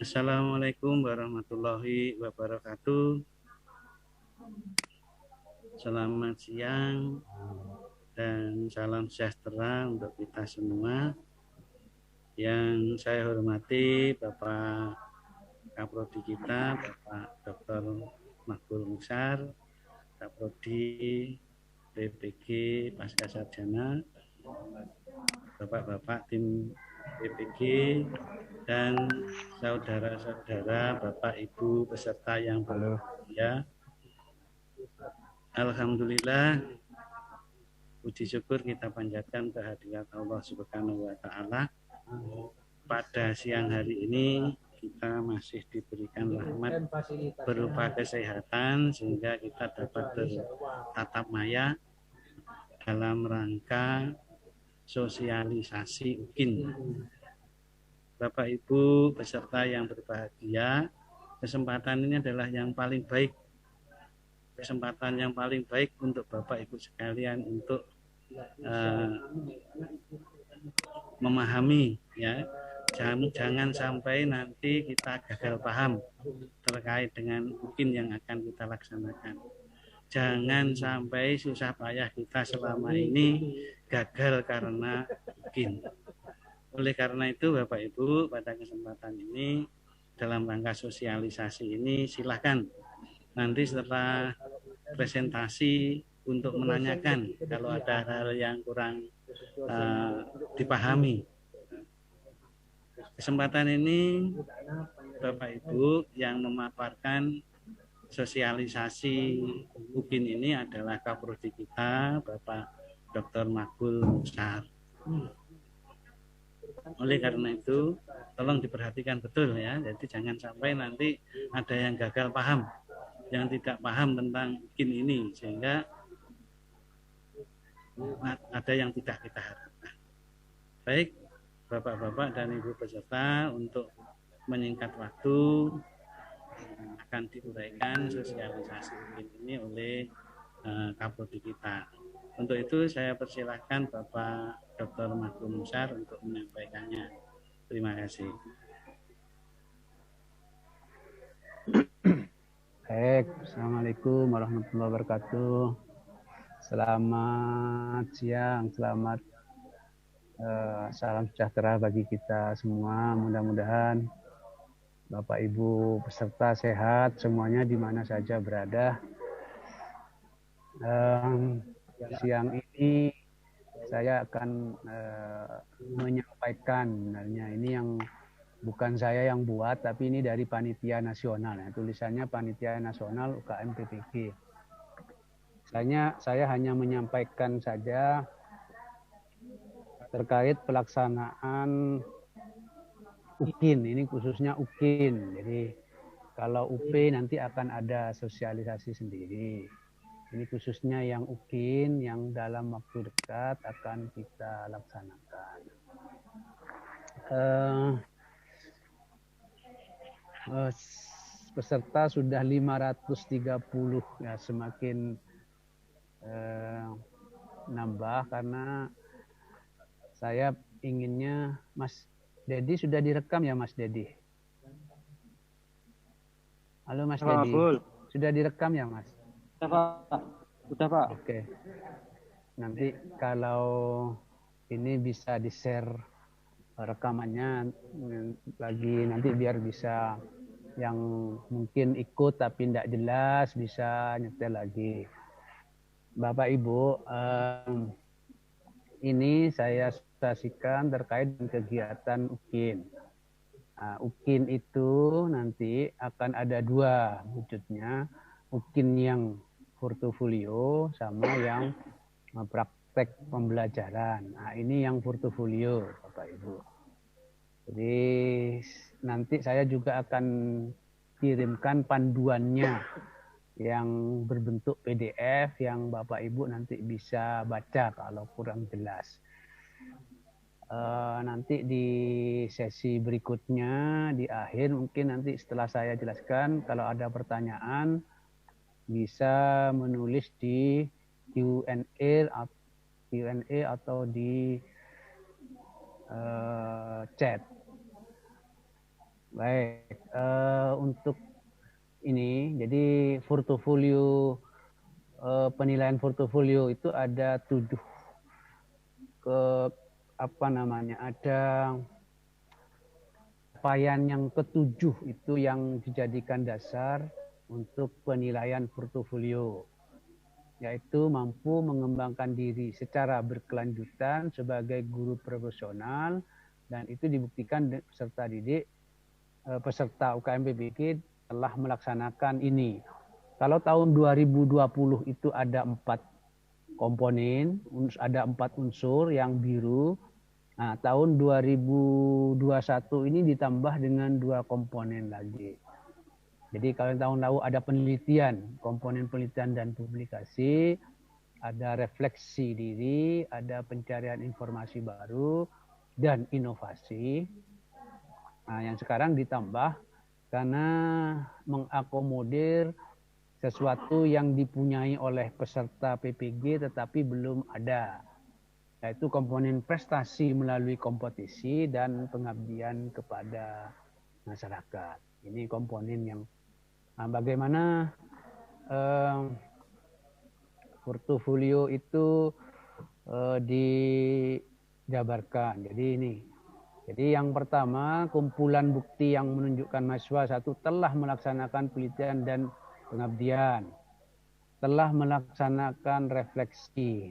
Assalamualaikum warahmatullahi wabarakatuh. Selamat siang dan salam sejahtera untuk kita semua. Yang saya hormati Bapak Kaprodi kita, Bapak Dr. Makbul Mukhtar, Kaprodi PPG Pasca Sarjana, Bapak-bapak tim PPG, dan saudara-saudara, Bapak Ibu peserta yang berbahagia. Alhamdulillah, puji syukur kita panjatkan kehadirat Allah Subhanahu wa Ta'ala. Pada siang hari ini kita masih diberikan rahmat berupa kesehatan sehingga kita dapat bertatap maya dalam rangka sosialisasi UKIN. Bapak Ibu peserta yang berbahagia, kesempatan ini adalah yang paling baik, kesempatan yang paling baik untuk Bapak Ibu sekalian untuk memahami, ya. Jangan sampai nanti kita gagal paham terkait dengan UKIN yang akan kita laksanakan. Jangan sampai susah payah kita selama ini gagal karena UKIN. Oleh karena itu Bapak Ibu, pada kesempatan ini dalam rangka sosialisasi ini silahkan nanti setelah presentasi untuk menanyakan kalau ada hal yang kurang dipahami. Kesempatan ini Bapak Ibu yang memaparkan sosialisasi UKIN ini adalah Kaprodi kita, Bapak Dr. Makbul Mukhtar. Oleh karena itu, tolong diperhatikan betul ya. Jadi jangan sampai nanti ada yang gagal paham, yang tidak paham tentang UKIN ini, sehingga ada yang tidak kita harapkan. Baik, Bapak-bapak dan Ibu peserta, untuk menyingkat waktu akan diuraikan sosialisasi UKIN ini oleh Kaprodi kita. Untuk itu saya persilahkan Bapak Dr. Makbul Mukhtar untuk menyampaikannya. Terima kasih. Baik, Assalamualaikum warahmatullahi wabarakatuh. Selamat siang, selamat salam sejahtera bagi kita semua. Mudah-mudahan Bapak Ibu peserta sehat semuanya di mana saja berada. Siang ini saya akan menyampaikan, sebenarnya ini yang bukan saya yang buat, tapi ini dari panitia nasional. Ya. Tulisannya panitia nasional UKM PPG. Saya hanya menyampaikan saja terkait pelaksanaan UKIN. Ini khususnya UKIN. Jadi kalau UP nanti akan ada sosialisasi sendiri. Ini khususnya yang UKIN yang dalam waktu dekat akan kita laksanakan. Peserta sudah 530 ya, semakin nambah karena saya inginnya. Mas Dedi sudah direkam ya, Mas Dedi? Halo Mas Dedi, sudah direkam ya Mas? Sudah Pak. Sudah Pak. Oke. Nanti kalau ini bisa di-share rekamannya lagi nanti biar bisa yang mungkin ikut tapi tidak jelas bisa nyetel lagi. Bapak Ibu, ini saya saksikan terkait dengan kegiatan UKIN. Nah, UKIN itu nanti akan ada dua wujudnya, UKIN yang portofolio sama yang praktek pembelajaran. Nah, ini yang portofolio, Bapak Ibu. Jadi nanti saya juga akan kirimkan panduannya yang berbentuk PDF yang Bapak Ibu nanti bisa baca kalau kurang jelas. Nanti di sesi berikutnya di akhir mungkin nanti setelah saya jelaskan kalau ada pertanyaan bisa menulis di Q&A atau di chat. Baik, untuk ini, jadi portofolio penilaian portofolio itu ada 7 ada capaian yang ketujuh itu yang dijadikan dasar untuk penilaian portofolio, yaitu mampu mengembangkan diri secara berkelanjutan sebagai guru profesional, dan itu dibuktikan peserta didik, peserta UKM PBG telah melaksanakan ini. Kalau tahun 2020 itu ada 4 komponen, ada 4 unsur yang biru. Nah, tahun 2021 ini ditambah dengan 2 komponen lagi. Jadi kalau tahun lalu ada penelitian, komponen penelitian dan publikasi, ada refleksi diri, ada pencarian informasi baru, dan inovasi. Nah, yang sekarang ditambah karena mengakomodir sesuatu yang dipunyai oleh peserta PPG tetapi belum ada, yaitu komponen prestasi melalui kompetisi dan pengabdian kepada masyarakat. Ini komponen yang bagaimana portofolio itu dijabarkan. Jadi yang pertama, kumpulan bukti yang menunjukkan mahasiswa satu telah melaksanakan penelitian dan pengabdian, telah melaksanakan refleksi,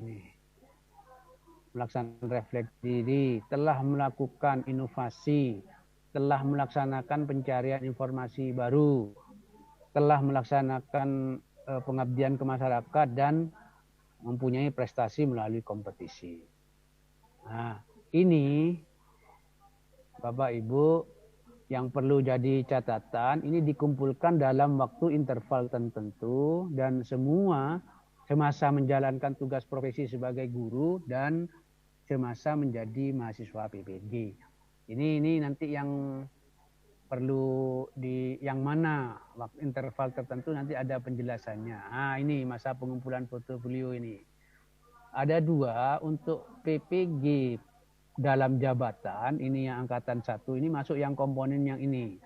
melaksanakan refleksi diri, telah melakukan inovasi, telah melaksanakan pencarian informasi baru, telah melaksanakan pengabdian ke masyarakat, dan mempunyai prestasi melalui kompetisi. Nah, ini Bapak Ibu yang perlu jadi catatan, ini dikumpulkan dalam waktu interval tertentu dan semua semasa menjalankan tugas profesi sebagai guru dan semasa menjadi mahasiswa PPG. Ini nanti yang perlu yang mana waktu interval tertentu nanti ada penjelasannya. Nah, ini masa pengumpulan portofolio ini. Ada 2 untuk PPG dalam jabatan, ini yang angkatan 1, ini masuk yang komponen yang ini.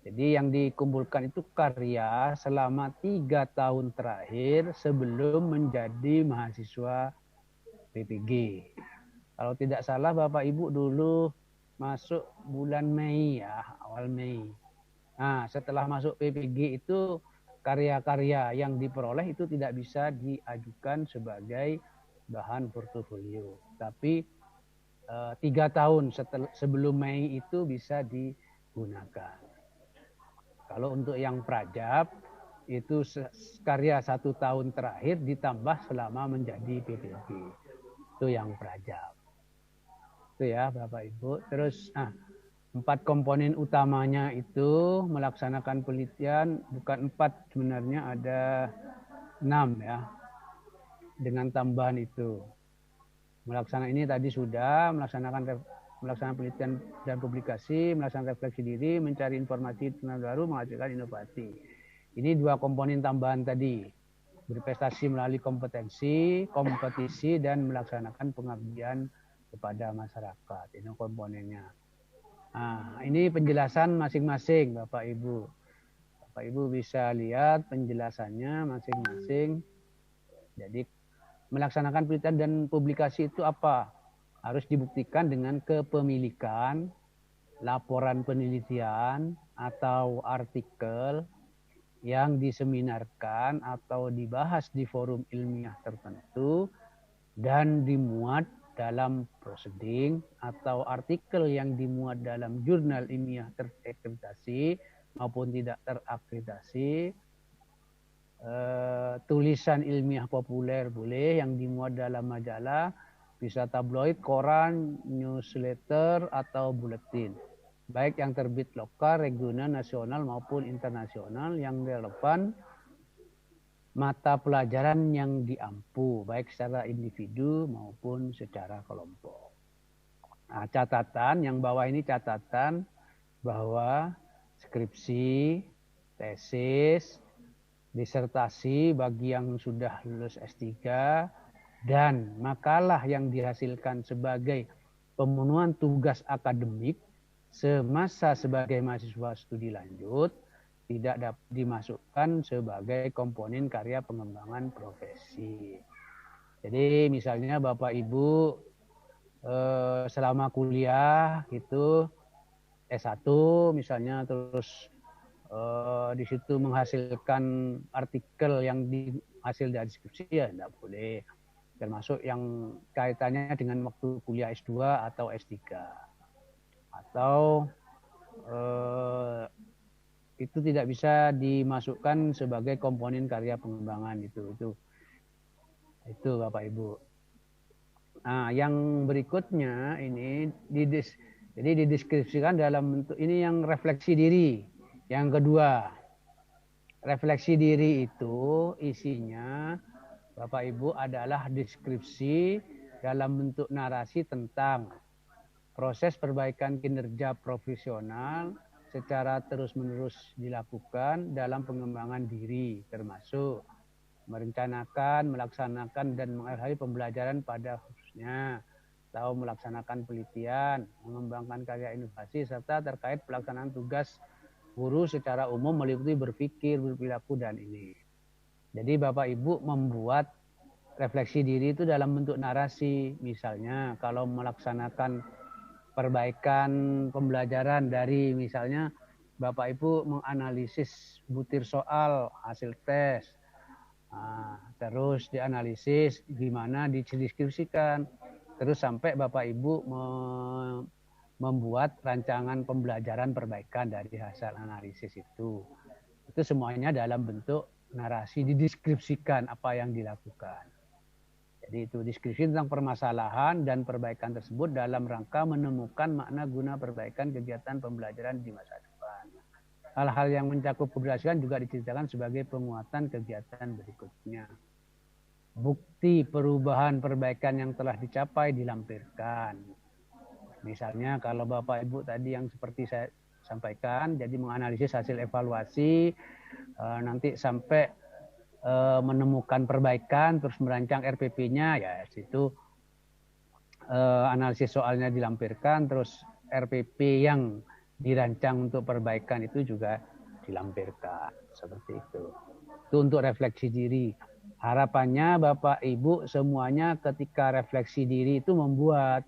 Jadi yang dikumpulkan itu karya selama 3 tahun terakhir sebelum menjadi mahasiswa PPG. Kalau tidak salah Bapak Ibu dulu masuk bulan Mei ya, awal Mei. Nah, setelah masuk PPG itu karya-karya yang diperoleh itu tidak bisa diajukan sebagai bahan portofolio. Tapi 3 tahun sebelum Mei itu bisa digunakan. Kalau untuk yang prajab itu karya 1 tahun terakhir ditambah selama menjadi PPG. Itu yang prajab. Itu ya Bapak Ibu. Terus 4 komponen utamanya itu melaksanakan penelitian, bukan 4 sebenarnya, ada 6 ya. Dengan tambahan itu. Melaksanakan ini tadi sudah, melaksanakan penelitian dan publikasi, melaksanakan refleksi diri, mencari informasi baru, menghasilkan inovasi. Ini 2 komponen tambahan tadi. Berprestasi melalui kompetensi, kompetisi, dan melaksanakan pengabdian kepada masyarakat. Ini komponennya. Nah, ini penjelasan masing-masing Bapak Ibu. Bapak Ibu bisa lihat penjelasannya masing-masing. Jadi melaksanakan penelitian dan publikasi itu apa? Harus dibuktikan dengan kepemilikan, laporan penelitian, atau artikel yang diseminarkan atau dibahas di forum ilmiah tertentu dan dimuat dalam proceeding, atau artikel yang dimuat dalam jurnal ilmiah terakreditasi maupun tidak terakreditasi, tulisan ilmiah populer boleh yang dimuat dalam majalah, bisa tabloid, koran, newsletter, atau buletin, baik yang terbit lokal, regional, nasional maupun internasional yang relevan mata pelajaran yang diampu, baik secara individu maupun secara kelompok. Nah, catatan yang bawah ini catatan bahwa skripsi, tesis, disertasi bagi yang sudah lulus S3, dan makalah yang dihasilkan sebagai pemenuhan tugas akademik semasa sebagai mahasiswa studi lanjut tidak dapat dimasukkan sebagai komponen karya pengembangan profesi. Jadi misalnya Bapak Ibu selama kuliah itu S1 misalnya, terus di situ menghasilkan artikel yang hasil dari skripsi, ya tidak boleh. Termasuk yang kaitannya dengan waktu kuliah S2 atau S3. Atau itu tidak bisa dimasukkan sebagai komponen karya pengembangan itu Bapak Ibu. Nah, yang berikutnya ini jadi dideskripsikan dalam bentuk ini yang refleksi diri. Yang kedua, refleksi diri itu isinya Bapak Ibu adalah deskripsi dalam bentuk narasi tentang proses perbaikan kinerja profesional secara terus-menerus dilakukan dalam pengembangan diri, termasuk merencanakan, melaksanakan, dan mengakhiri pembelajaran pada khususnya, atau melaksanakan penelitian, mengembangkan karya inovasi, serta terkait pelaksanaan tugas guru secara umum meliputi berpikir, berperilaku, dan ini. Jadi Bapak Ibu membuat refleksi diri itu dalam bentuk narasi. Misalnya kalau melaksanakan perbaikan pembelajaran dari misalnya Bapak Ibu menganalisis butir soal hasil tes, terus dianalisis gimana dideskripsikan, terus sampai Bapak Ibu membuat rancangan pembelajaran perbaikan dari hasil analisis itu semuanya dalam bentuk narasi, dideskripsikan apa yang dilakukan. Jadi itu deskripsi tentang permasalahan dan perbaikan tersebut dalam rangka menemukan makna guna perbaikan kegiatan pembelajaran di masa depan. Hal-hal yang mencakup keberhasilan juga diceritakan sebagai penguatan kegiatan berikutnya. Bukti perubahan perbaikan yang telah dicapai dilampirkan. Misalnya kalau Bapak Ibu tadi yang seperti saya sampaikan, jadi menganalisis hasil evaluasi, nanti sampai menemukan perbaikan, terus merancang RPP-nya, ya situ analisis soalnya dilampirkan, terus RPP yang dirancang untuk perbaikan itu juga dilampirkan, seperti itu. Itu untuk refleksi diri. Harapannya Bapak Ibu semuanya ketika refleksi diri itu membuat,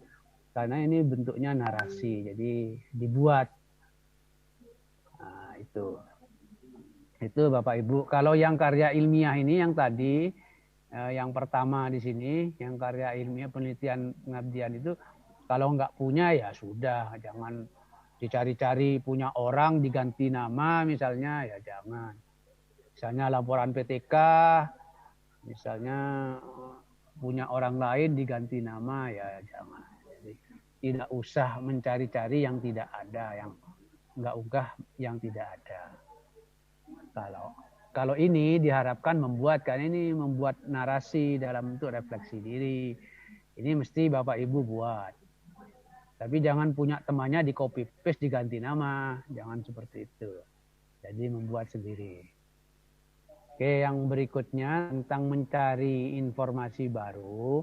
karena ini bentuknya narasi, jadi dibuat. Nah, itu Bapak Ibu. Kalau yang karya ilmiah ini yang tadi, yang pertama di sini, yang karya ilmiah penelitian pengabdian itu, kalau nggak punya ya sudah, jangan dicari-cari punya orang diganti nama misalnya, ya jangan. Misalnya laporan PTK, misalnya punya orang lain diganti nama, ya jangan. Jadi, tidak usah mencari-cari yang tidak ada, yang nggak unggah yang tidak ada. Kalau ini diharapkan karena ini membuat narasi dalam bentuk refleksi diri. Ini mesti Bapak Ibu buat. Tapi jangan punya temannya di copy paste diganti nama, jangan seperti itu. Jadi membuat sendiri. Oke, yang berikutnya tentang mencari informasi baru,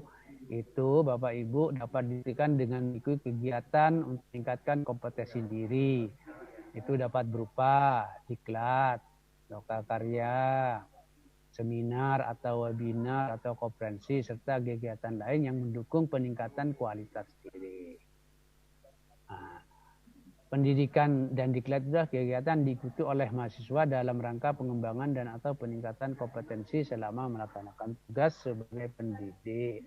itu Bapak Ibu dapat diberikan dengan mengikuti kegiatan untuk meningkatkan kompetensi diri. Itu dapat berupa diklat, lokal karya, seminar atau webinar atau konferensi, serta kegiatan lain yang mendukung peningkatan kualitas diri. Nah, pendidikan dan diklat itu kegiatan diikuti oleh mahasiswa dalam rangka pengembangan dan atau peningkatan kompetensi selama melaksanakan tugas sebagai pendidik,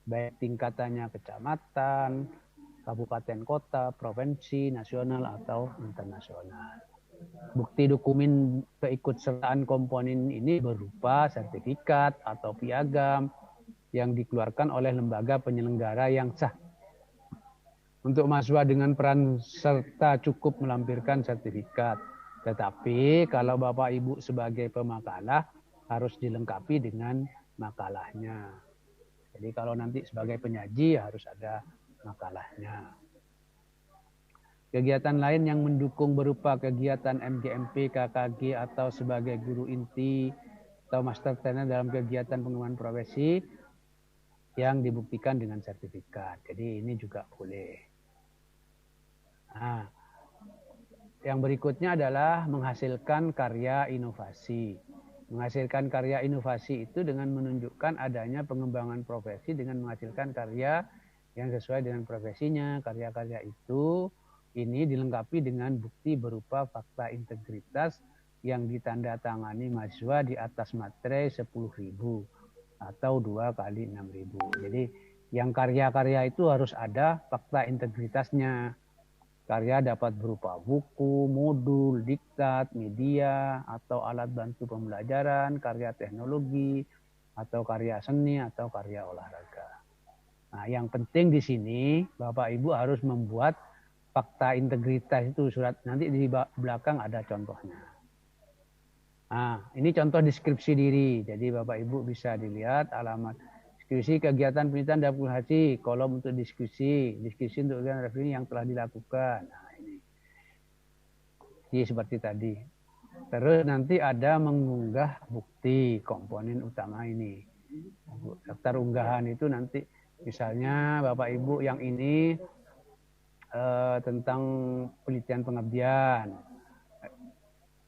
baik tingkatannya kecamatan, kabupaten kota, provinsi, nasional atau internasional. Bukti dokumen keikutsertaan komponen ini berupa sertifikat atau piagam yang dikeluarkan oleh lembaga penyelenggara yang sah. Untuk mahasiswa dengan peran serta cukup melampirkan sertifikat. Tetapi kalau Bapak Ibu sebagai pemakalah harus dilengkapi dengan makalahnya. Jadi kalau nanti sebagai penyaji harus ada makalahnya. Kegiatan lain yang mendukung berupa kegiatan MGMP, KKG, atau sebagai guru inti atau master trainer dalam kegiatan pengembangan profesi yang dibuktikan dengan sertifikat. Jadi ini juga boleh. Nah, yang berikutnya adalah menghasilkan karya inovasi. Menghasilkan karya inovasi itu dengan menunjukkan adanya pengembangan profesi dengan menghasilkan karya yang sesuai dengan profesinya. Karya-karya itu ini dilengkapi dengan bukti berupa fakta integritas yang ditandatangani mahasiswa di atas materai 10.000 atau 2 kali 6.000. Jadi yang karya-karya itu harus ada fakta integritasnya. Karya dapat berupa buku, modul, diktat, media, atau alat bantu pembelajaran, karya teknologi, atau karya seni, atau karya olahraga. Nah, yang penting di sini, Bapak Ibu harus membuat fakta integritas itu surat. Nanti di belakang ada contohnya. Nah, ini contoh deskripsi diri. Jadi Bapak Ibu bisa dilihat alamat diskusi kegiatan penelitian dan publikasi, kolom untuk diskusi untuk kegiatan review yang telah dilakukan. Nah, ini. Jadi seperti tadi. Terus nanti ada mengunggah bukti komponen utama ini. Daftar unggahan itu nanti misalnya Bapak Ibu yang ini tentang penelitian pengabdian.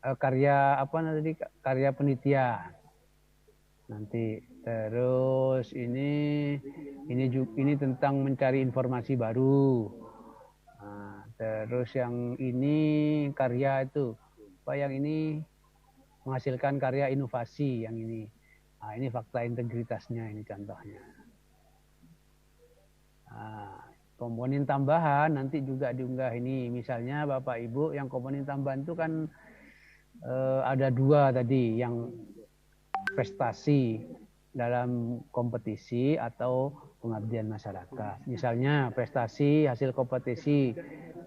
Karya apa tadi? Karya penelitian. Nanti terus ini tentang mencari informasi baru. Nah, terus yang ini karya itu apa yang ini menghasilkan karya inovasi yang ini. Nah, ini fakta integritasnya ini contohnya. Nah, komponen tambahan nanti juga diunggah ini. Misalnya Bapak Ibu yang komponen tambahan itu kan ada 2 tadi yang prestasi dalam kompetisi atau pengabdian masyarakat. Misalnya prestasi hasil kompetisi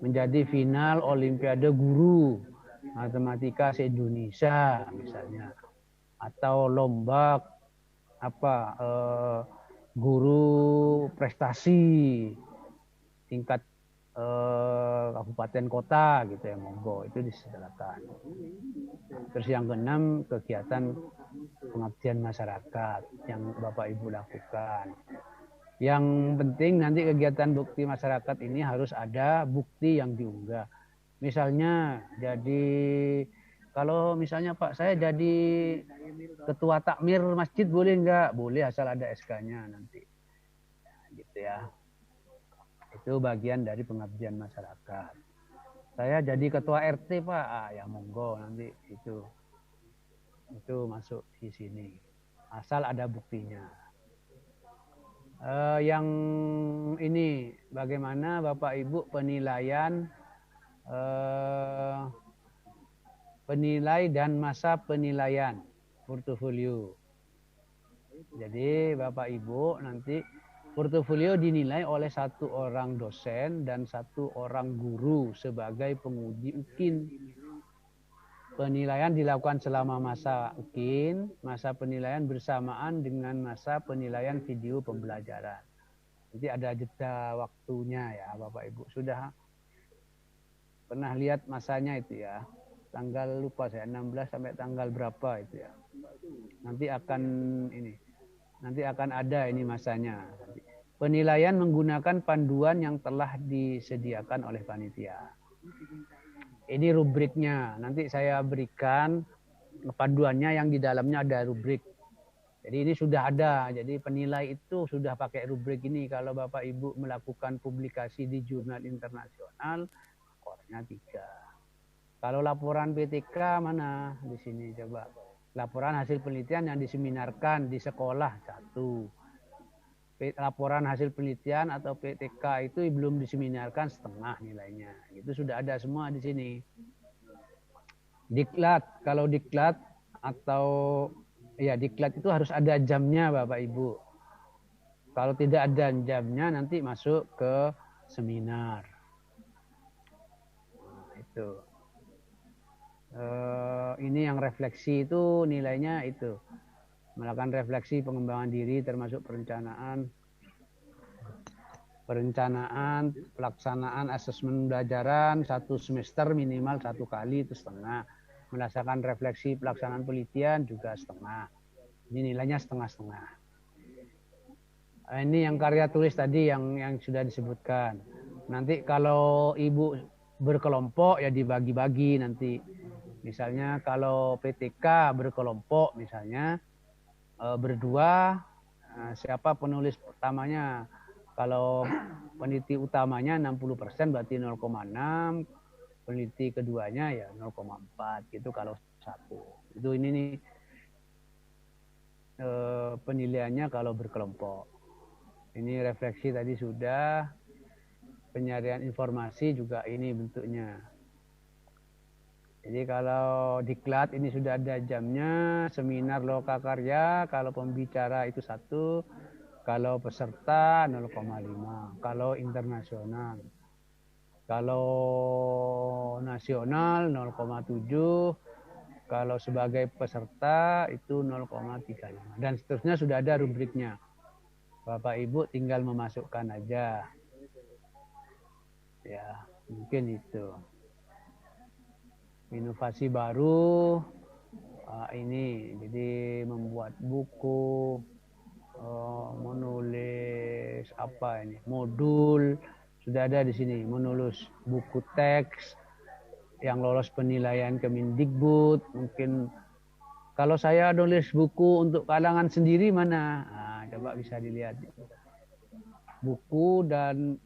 menjadi final Olimpiade Guru Matematika se-Indonesia misalnya, atau lomba guru prestasi tingkat kabupaten kota gitu ya, monggo itu disilakan. Terus yang keenam kegiatan pengabdian masyarakat yang Bapak Ibu lakukan. Yang penting nanti kegiatan bukti masyarakat ini harus ada bukti yang diunggah. Misalnya jadi kalau misalnya Pak saya jadi ketua takmir masjid boleh enggak? Boleh asal ada SK-nya nanti. Nah, gitu ya. Itu bagian dari pengabdian masyarakat. Saya jadi ketua RT Pak, ya monggo nanti itu masuk di sini. Asal ada buktinya. Yang ini bagaimana Bapak Ibu penilaian penilai dan masa penilaian portofolio. Jadi Bapak Ibu nanti portofolio dinilai oleh 1 orang dosen dan 1 orang guru sebagai penguji UKIN. Penilaian dilakukan selama masa UKIN, masa penilaian bersamaan dengan masa penilaian video pembelajaran. Jadi ada jeda waktunya ya Bapak Ibu. Sudah pernah lihat masanya itu ya. Tanggal lupa saya 16 sampai tanggal berapa itu ya. Nanti akan ada ini masanya. Penilaian menggunakan panduan yang telah disediakan oleh panitia. Ini rubriknya. Nanti saya berikan panduannya yang di dalamnya ada rubrik. Jadi ini sudah ada. Jadi penilai itu sudah pakai rubrik ini. Kalau Bapak Ibu melakukan publikasi di jurnal internasional, skornya 3. Kalau laporan PTK mana? Di sini coba. Laporan hasil penelitian yang diseminarkan di sekolah 1. Laporan hasil penelitian atau PTK itu belum diseminarkan setengah nilainya. Itu sudah ada semua di sini. Diklat, kalau diklat atau ya diklat itu harus ada jamnya Bapak Ibu. Kalau tidak ada jamnya nanti masuk ke seminar. Nah, itu. Ini yang refleksi itu nilainya itu. Melakukan refleksi pengembangan diri termasuk perencanaan, pelaksanaan asesmen pembelajaran 1 semester minimal 1 kali itu setengah. Merasakan refleksi pelaksanaan penelitian juga setengah. Ini nilainya setengah-setengah. Ini yang karya tulis tadi yang sudah disebutkan. Nanti kalau Ibu berkelompok ya dibagi-bagi nanti. Misalnya kalau PTK berkelompok misalnya berdua, siapa penulis pertamanya? Kalau peneliti utamanya 60% berarti 0,6, peneliti keduanya ya 0,4 gitu kalau satu. Itu ini nih penilaiannya kalau berkelompok. Ini refleksi tadi sudah, penyarian informasi juga ini bentuknya. Jadi kalau diklat ini sudah ada jamnya, seminar lokakarya, kalau pembicara itu 1, kalau peserta 0,5, kalau internasional. Kalau nasional 0,7, kalau sebagai peserta itu 0,35. Dan seterusnya sudah ada rubriknya. Bapak Ibu tinggal memasukkan aja. Ya, mungkin itu. Inovasi baru ini, jadi membuat buku, menulis apa ini, modul sudah ada di sini, menulis buku teks yang lolos penilaian Kemendikbud. Mungkin kalau saya nulis buku untuk kalangan sendiri mana? Coba bisa dilihat. Buku dan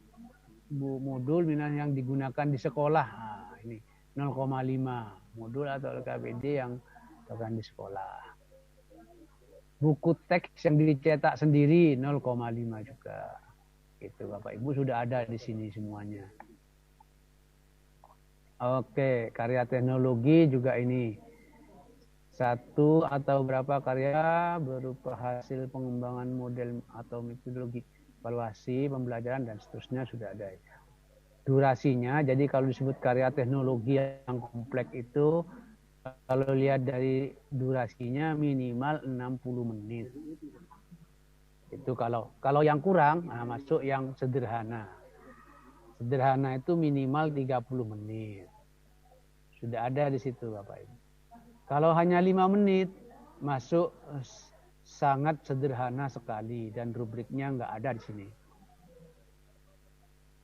modul yang digunakan di sekolah. Ini 0,5 modul atau LKPD yang digunakan di sekolah. Buku teks yang dicetak sendiri 0,5 juga. Itu Bapak Ibu sudah ada di sini semuanya. Oke, karya teknologi juga ini. 1 atau berapa karya berupa hasil pengembangan model atau metodologi evaluasi, pembelajaran dan seterusnya sudah ada. Durasinya, jadi kalau disebut karya teknologi yang kompleks itu, kalau lihat dari durasinya minimal 60 menit. Itu kalau yang kurang, masuk yang sederhana. Sederhana itu minimal 30 menit. Sudah ada di situ Bapak Ibu. Kalau hanya 5 menit, masuk sangat sederhana sekali dan rubriknya nggak ada di sini.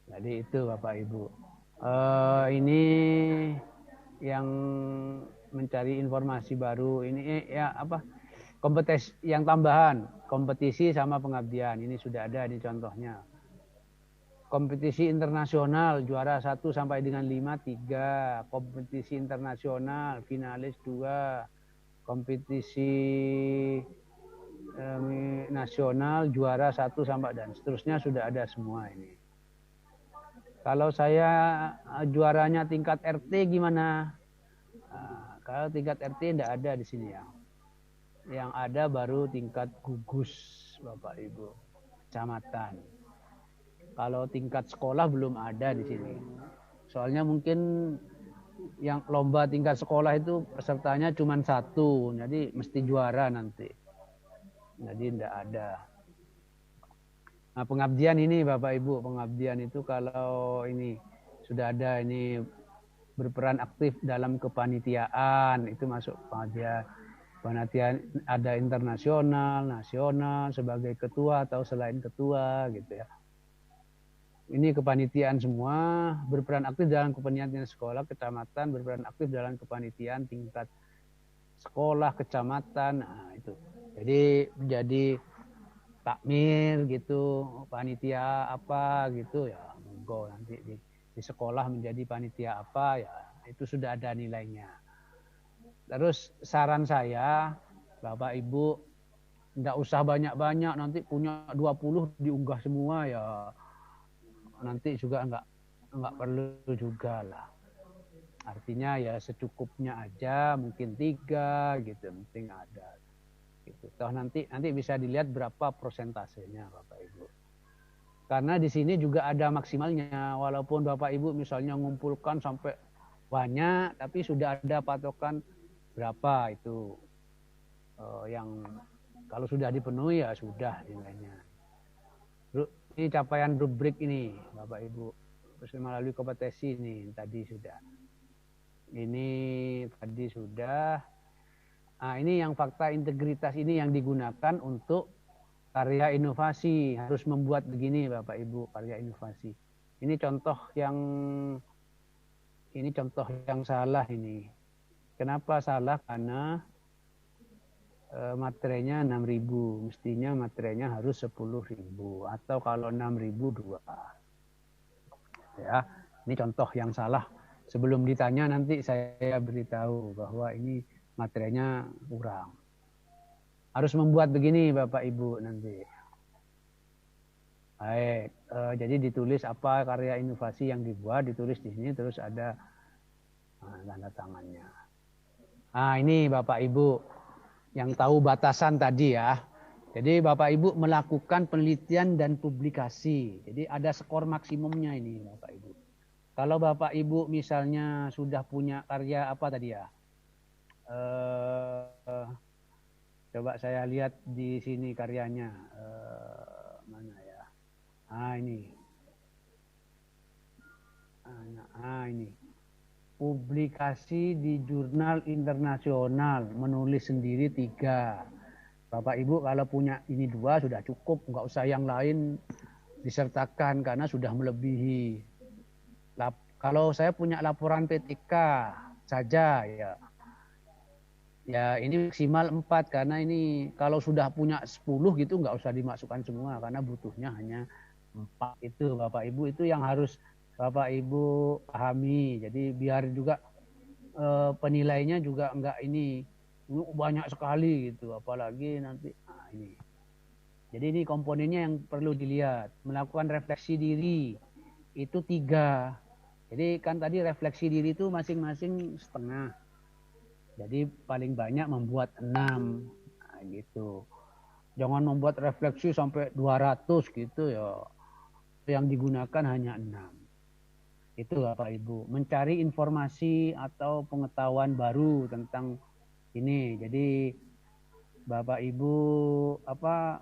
Jadi itu Bapak Ibu. Ini yang mencari informasi baru. Ini ya apa? Kompetisi yang tambahan, kompetisi sama pengabdian. Ini sudah ada di contohnya. Kompetisi internasional juara 1 sampai dengan 5 3, kompetisi internasional finalis 2, kompetisi nasional juara 1 sampai dan seterusnya sudah ada semua ini. Kalau saya juaranya tingkat RT gimana? Kalau tingkat RT tidak ada di sini ya. Yang ada baru tingkat gugus Bapak Ibu, kecamatan. Kalau tingkat sekolah belum ada di sini. Soalnya mungkin yang lomba tingkat sekolah itu pesertanya cuma 1, jadi mesti juara nanti. Jadi tidak ada. Nah, pengabdian ini Bapak Ibu, pengabdian itu kalau ini sudah ada ini berperan aktif dalam kepanitiaan, itu masuk pengabdian. Panitiaan ada internasional, nasional, sebagai ketua atau selain ketua gitu ya. Ini kepanitiaan semua, berperan aktif dalam kepanitiaan sekolah, kecamatan, berperan aktif dalam kepanitiaan tingkat sekolah, kecamatan, nah itu. Jadi takmir gitu, panitia apa gitu ya, monggo nanti di sekolah menjadi panitia apa ya, itu sudah ada nilainya. Terus saran saya, Bapak Ibu, enggak usah banyak-banyak, nanti punya 20 diunggah semua ya. Nanti juga enggak perlu juga lah. Artinya ya secukupnya aja, mungkin 3 gitu, penting ada. Gitu. Toh nanti bisa dilihat berapa persentasenya Bapak Ibu. Karena di sini juga ada maksimalnya, walaupun Bapak Ibu misalnya ngumpulkan sampai banyak, tapi sudah ada patokan berapa itu yang kalau sudah dipenuhi ya sudah nilainya. Ini capaian rubrik ini Bapak Ibu, terus melalui kompetensi ini tadi sudah. Ini tadi sudah. Nah, ini yang fakta integritas ini yang digunakan untuk karya inovasi. Harus membuat begini Bapak Ibu, karya inovasi. Ini contoh yang ini contoh yang salah ini. Kenapa salah? Karena materinya 6.000, mestinya materinya harus 10.000 atau kalau 6.000 2. Ya, ini contoh yang salah. Sebelum ditanya nanti saya beritahu bahwa ini materinya kurang. Harus membuat begini Bapak Ibu nanti. Baik, jadi ditulis apa karya inovasi yang dibuat, ditulis di sini terus ada tanda tangannya. Nah, ini Bapak Ibu yang tahu batasan tadi ya. Jadi Bapak Ibu melakukan penelitian dan publikasi. Jadi ada skor maksimumnya ini Bapak Ibu. Kalau Bapak Ibu misalnya sudah punya karya apa tadi ya? Coba saya lihat di sini karyanya. Mana ya? Ini. Ini. Publikasi di jurnal internasional, menulis sendiri 3. Bapak Ibu kalau punya ini 2 sudah cukup, nggak usah yang lain disertakan karena sudah melebihi. Kalau saya punya laporan PTK saja ya. Ya ini maksimal 4 karena ini kalau sudah punya 10 gitu nggak usah dimasukkan semua karena butuhnya hanya 4 itu Bapak Ibu, itu yang harus Bapak Ibu pahami. Jadi biar juga penilainya juga enggak ini banyak sekali gitu, apalagi nanti ini. Jadi ini komponennya yang perlu dilihat. Melakukan refleksi diri itu 3. Jadi kan tadi refleksi diri itu masing-masing setengah. Jadi paling banyak membuat 6 gitu. Jangan membuat refleksi sampai 200 gitu ya. Yang digunakan hanya 6. Itu Bapak Ibu, mencari informasi atau pengetahuan baru tentang ini. Jadi Bapak Ibu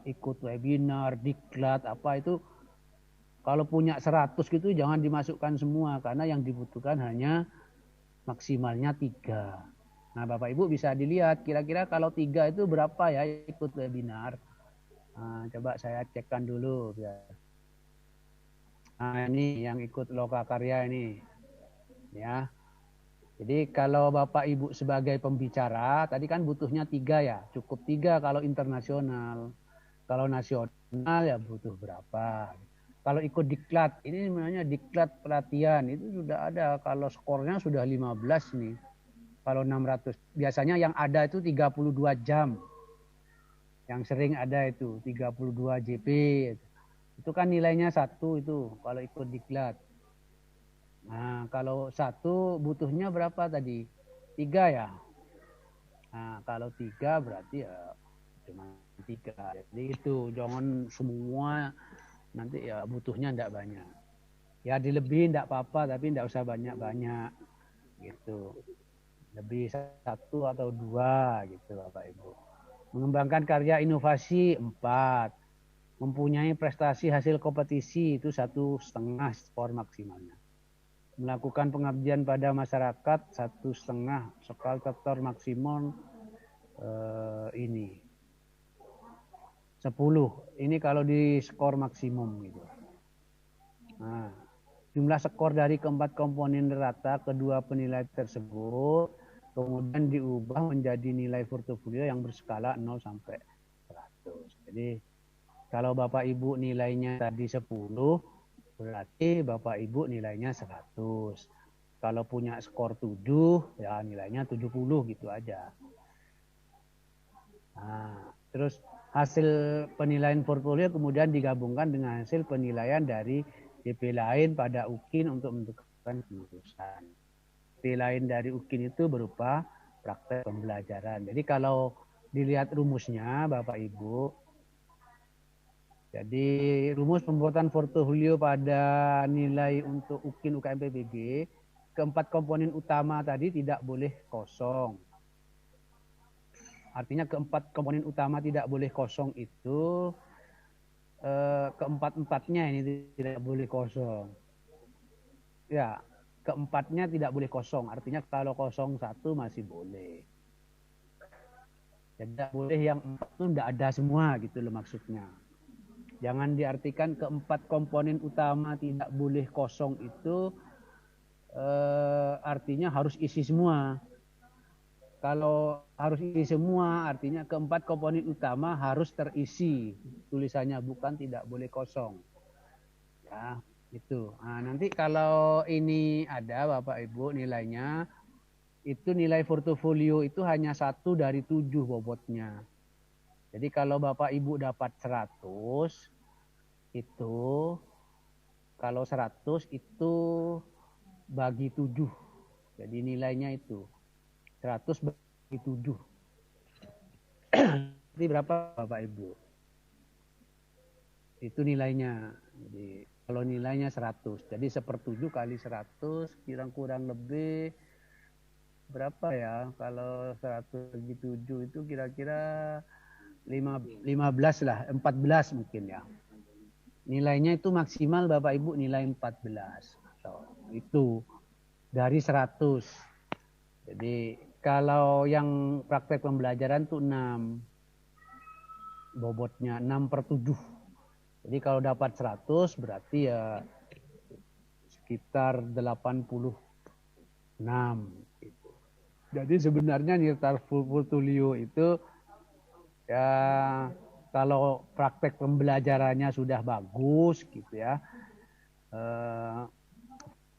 ikut webinar, diklat itu kalau punya 100 gitu jangan dimasukkan semua karena yang dibutuhkan hanya maksimalnya 3. Nah, Bapak Ibu bisa dilihat kira-kira kalau 3 itu berapa ya ikut webinar. Nah, coba saya cekkan dulu biar. Nah, ini yang ikut Lokakarya ini. Ya. Jadi kalau Bapak Ibu sebagai pembicara, tadi kan butuhnya 3 ya. Cukup 3 kalau internasional. Kalau nasional ya butuh berapa. Kalau ikut diklat, ini namanya diklat pelatihan. Itu sudah ada. Kalau skornya sudah 15 nih. Kalau 600. Biasanya yang ada itu 32 jam. Yang sering ada itu 32 JP. Itu kan nilainya 1 itu kalau ikut diklat. Nah, kalau 1 butuhnya berapa tadi? 3 ya. Nah, kalau 3 berarti ya cuma 3. Jadi itu jangan semua nanti ya butuhnya enggak banyak. Ya dilebihin enggak apa-apa tapi enggak usah banyak-banyak gitu. Lebih 1 atau 2 gitu Bapak Ibu. Mengembangkan karya inovasi 4. Mempunyai prestasi hasil kompetisi itu 1,5 skor maksimalnya. Melakukan pengabdian pada masyarakat 1,5 skor tektor maksimum ini 10. Ini kalau di skor maksimum gitu. Nah, jumlah skor dari keempat komponen rata kedua penilaian tersebut kemudian diubah menjadi nilai portofolio yang berskala 0 sampai 100. Jadi kalau Bapak Ibu nilainya tadi 10, berarti Bapak Ibu nilainya 100. Kalau punya skor 7, ya nilainya 70 gitu aja. Nah, terus hasil penilaian portfolio kemudian digabungkan dengan hasil penilaian dari DP lain pada UKIN untuk menentukan kelulusan. DP lain dari UKIN itu berupa praktek pembelajaran. Jadi kalau dilihat rumusnya Bapak Ibu, jadi rumus pembuatan portofolio pada nilai untuk UKIN UKM PBG, keempat komponen utama tadi tidak boleh kosong. Artinya keempat komponen utama tidak boleh kosong itu keempat-empatnya ini tidak boleh kosong. Ya, keempatnya tidak boleh kosong. Artinya kalau kosong 1 masih boleh. Tidak boleh yang 4 itu tidak ada semua gitu loh maksudnya. Jangan diartikan keempat komponen utama tidak boleh kosong itu artinya harus isi semua. Kalau harus isi semua, artinya keempat komponen utama harus terisi tulisannya, bukan tidak boleh kosong. Ya, itu. Nah, nanti kalau ini ada Bapak Ibu nilainya, itu nilai portofolio itu hanya 1 dari 7 bobotnya. Jadi kalau Bapak Ibu dapat 100, itu kalau 100 itu bagi 7. Jadi nilainya itu 100 bagi 7. Jadi berapa Bapak Ibu? Itu nilainya. Jadi kalau nilainya 100. Jadi 1/7 kali 100 kurang lebih berapa ya? Kalau 100 bagi 7 itu kira-kira 15 lah, 14 mungkin ya. Nilainya itu maksimal Bapak Ibu nilai 14. Itu dari 100. Jadi kalau yang praktek pembelajaran tuh 6. Bobotnya 6/7. Jadi kalau dapat 100 berarti ya sekitar 86. Gitu. Jadi sebenarnya nilai portfolio itu ya kalau praktek pembelajarannya sudah bagus gitu ya,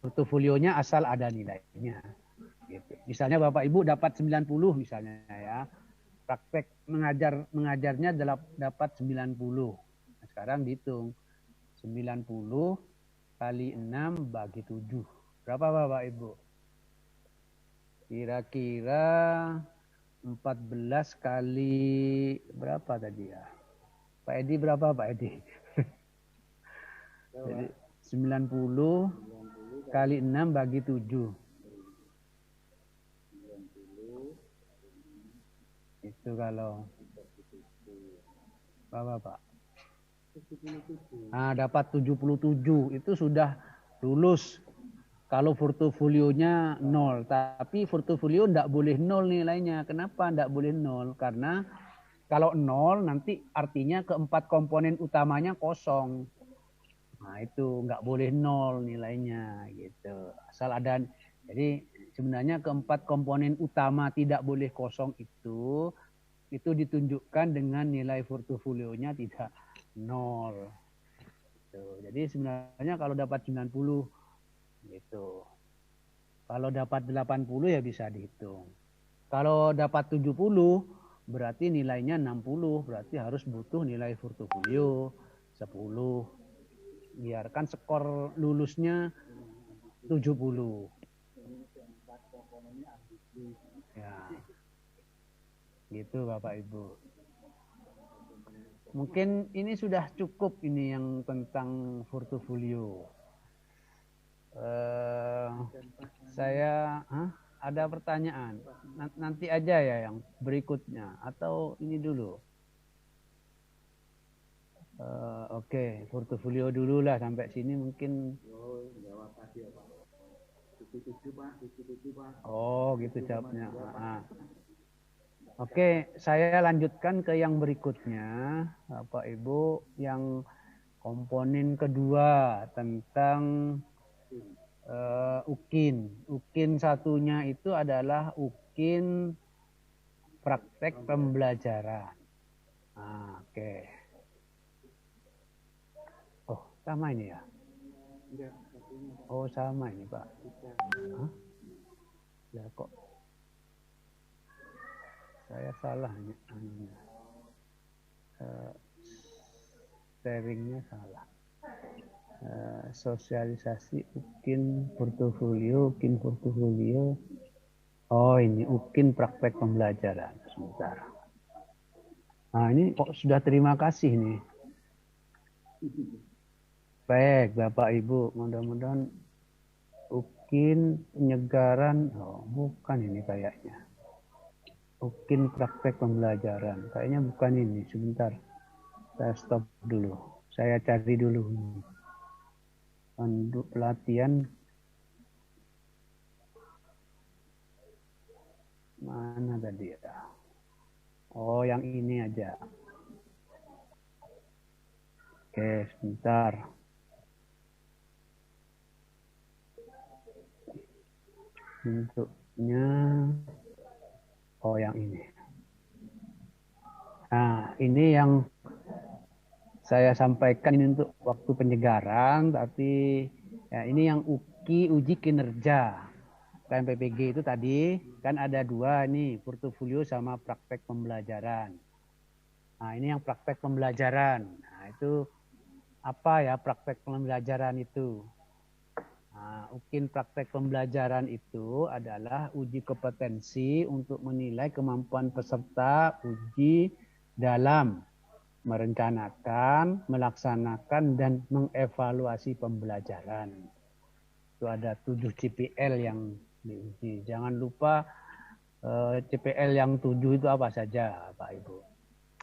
portofolionya asal ada nilainya. Gitu. Misalnya Bapak Ibu dapat 90 misalnya ya, praktek mengajarnya dapat 90. Nah, sekarang dihitung 90 kali 6 bagi 7. Berapa Bapak Ibu? Kira-kira 14 kali berapa tadi ya? Pak Edi berapa Pak Edi? Jadi 90 kali 6 bagi 7. Itu kalau berapa Pak? Nah, dapat 77. Itu sudah lulus. Kalau portofolionya 0. Tapi portofolio enggak boleh 0 nilainya. Kenapa enggak boleh 0? Karena kalau 0 nanti artinya keempat komponen utamanya kosong. Nah itu nggak boleh 0 nilainya gitu. Asal ada. Jadi sebenarnya keempat komponen utama tidak boleh kosong itu ditunjukkan dengan nilai portofolionya tidak 0. Gitu. Jadi sebenarnya kalau dapat 90 gitu. Kalau dapat 80 ya bisa dihitung. Kalau dapat 70 berarti nilainya 60, berarti harus butuh nilai portofolio 10. Biarkan skor lulusnya 70. Ya. Gitu Bapak Ibu. Mungkin ini sudah cukup ini yang tentang portofolio. Saya ada pertanyaan. Nanti aja ya yang berikutnya atau ini dulu. Oke, portofolio dulu lah sampai sini mungkin. Oh, gitu jawabnya. Oke, saya lanjutkan ke yang berikutnya, Bapak Ibu, yang komponen kedua tentang UKIN. UKIN satunya itu adalah UKIN praktek pembelajaran. Oke. Oh, sama ini ya? Oh, sama ini, Pak. Hah? Ya kok. Saya salah nih. Sharingnya salah. Sosialisasi UKIN portofolio. Oh ini UKIN praktek pembelajaran. Sebentar. Nah ini kok sudah terima kasih nih. Baik Bapak Ibu, mudah-mudahan UKIN penyegaran. Oh bukan ini kayaknya. UKIN praktek pembelajaran. Kayaknya bukan ini. Sebentar. Saya stop dulu. Saya cari dulu. Untuk pelatihan. Mana tadi ya? Oh, yang ini aja. Oke, sebentar. bentuknya, oh yang ini. Nah, ini yang saya sampaikan ini untuk waktu penyegaran, tapi ya ini yang uji kinerja KMPPG itu tadi kan ada dua nih, portofolio sama praktek pembelajaran. Nah, ini yang praktek pembelajaran. Nah, itu apa ya praktek pembelajaran itu? Nah, UKIN praktek pembelajaran itu adalah uji kompetensi untuk menilai kemampuan peserta uji dalam merencanakan, melaksanakan, dan mengevaluasi pembelajaran. Itu ada 7 CPL yang diuji. Jangan lupa CPL yang 7 itu apa saja, Pak Ibu.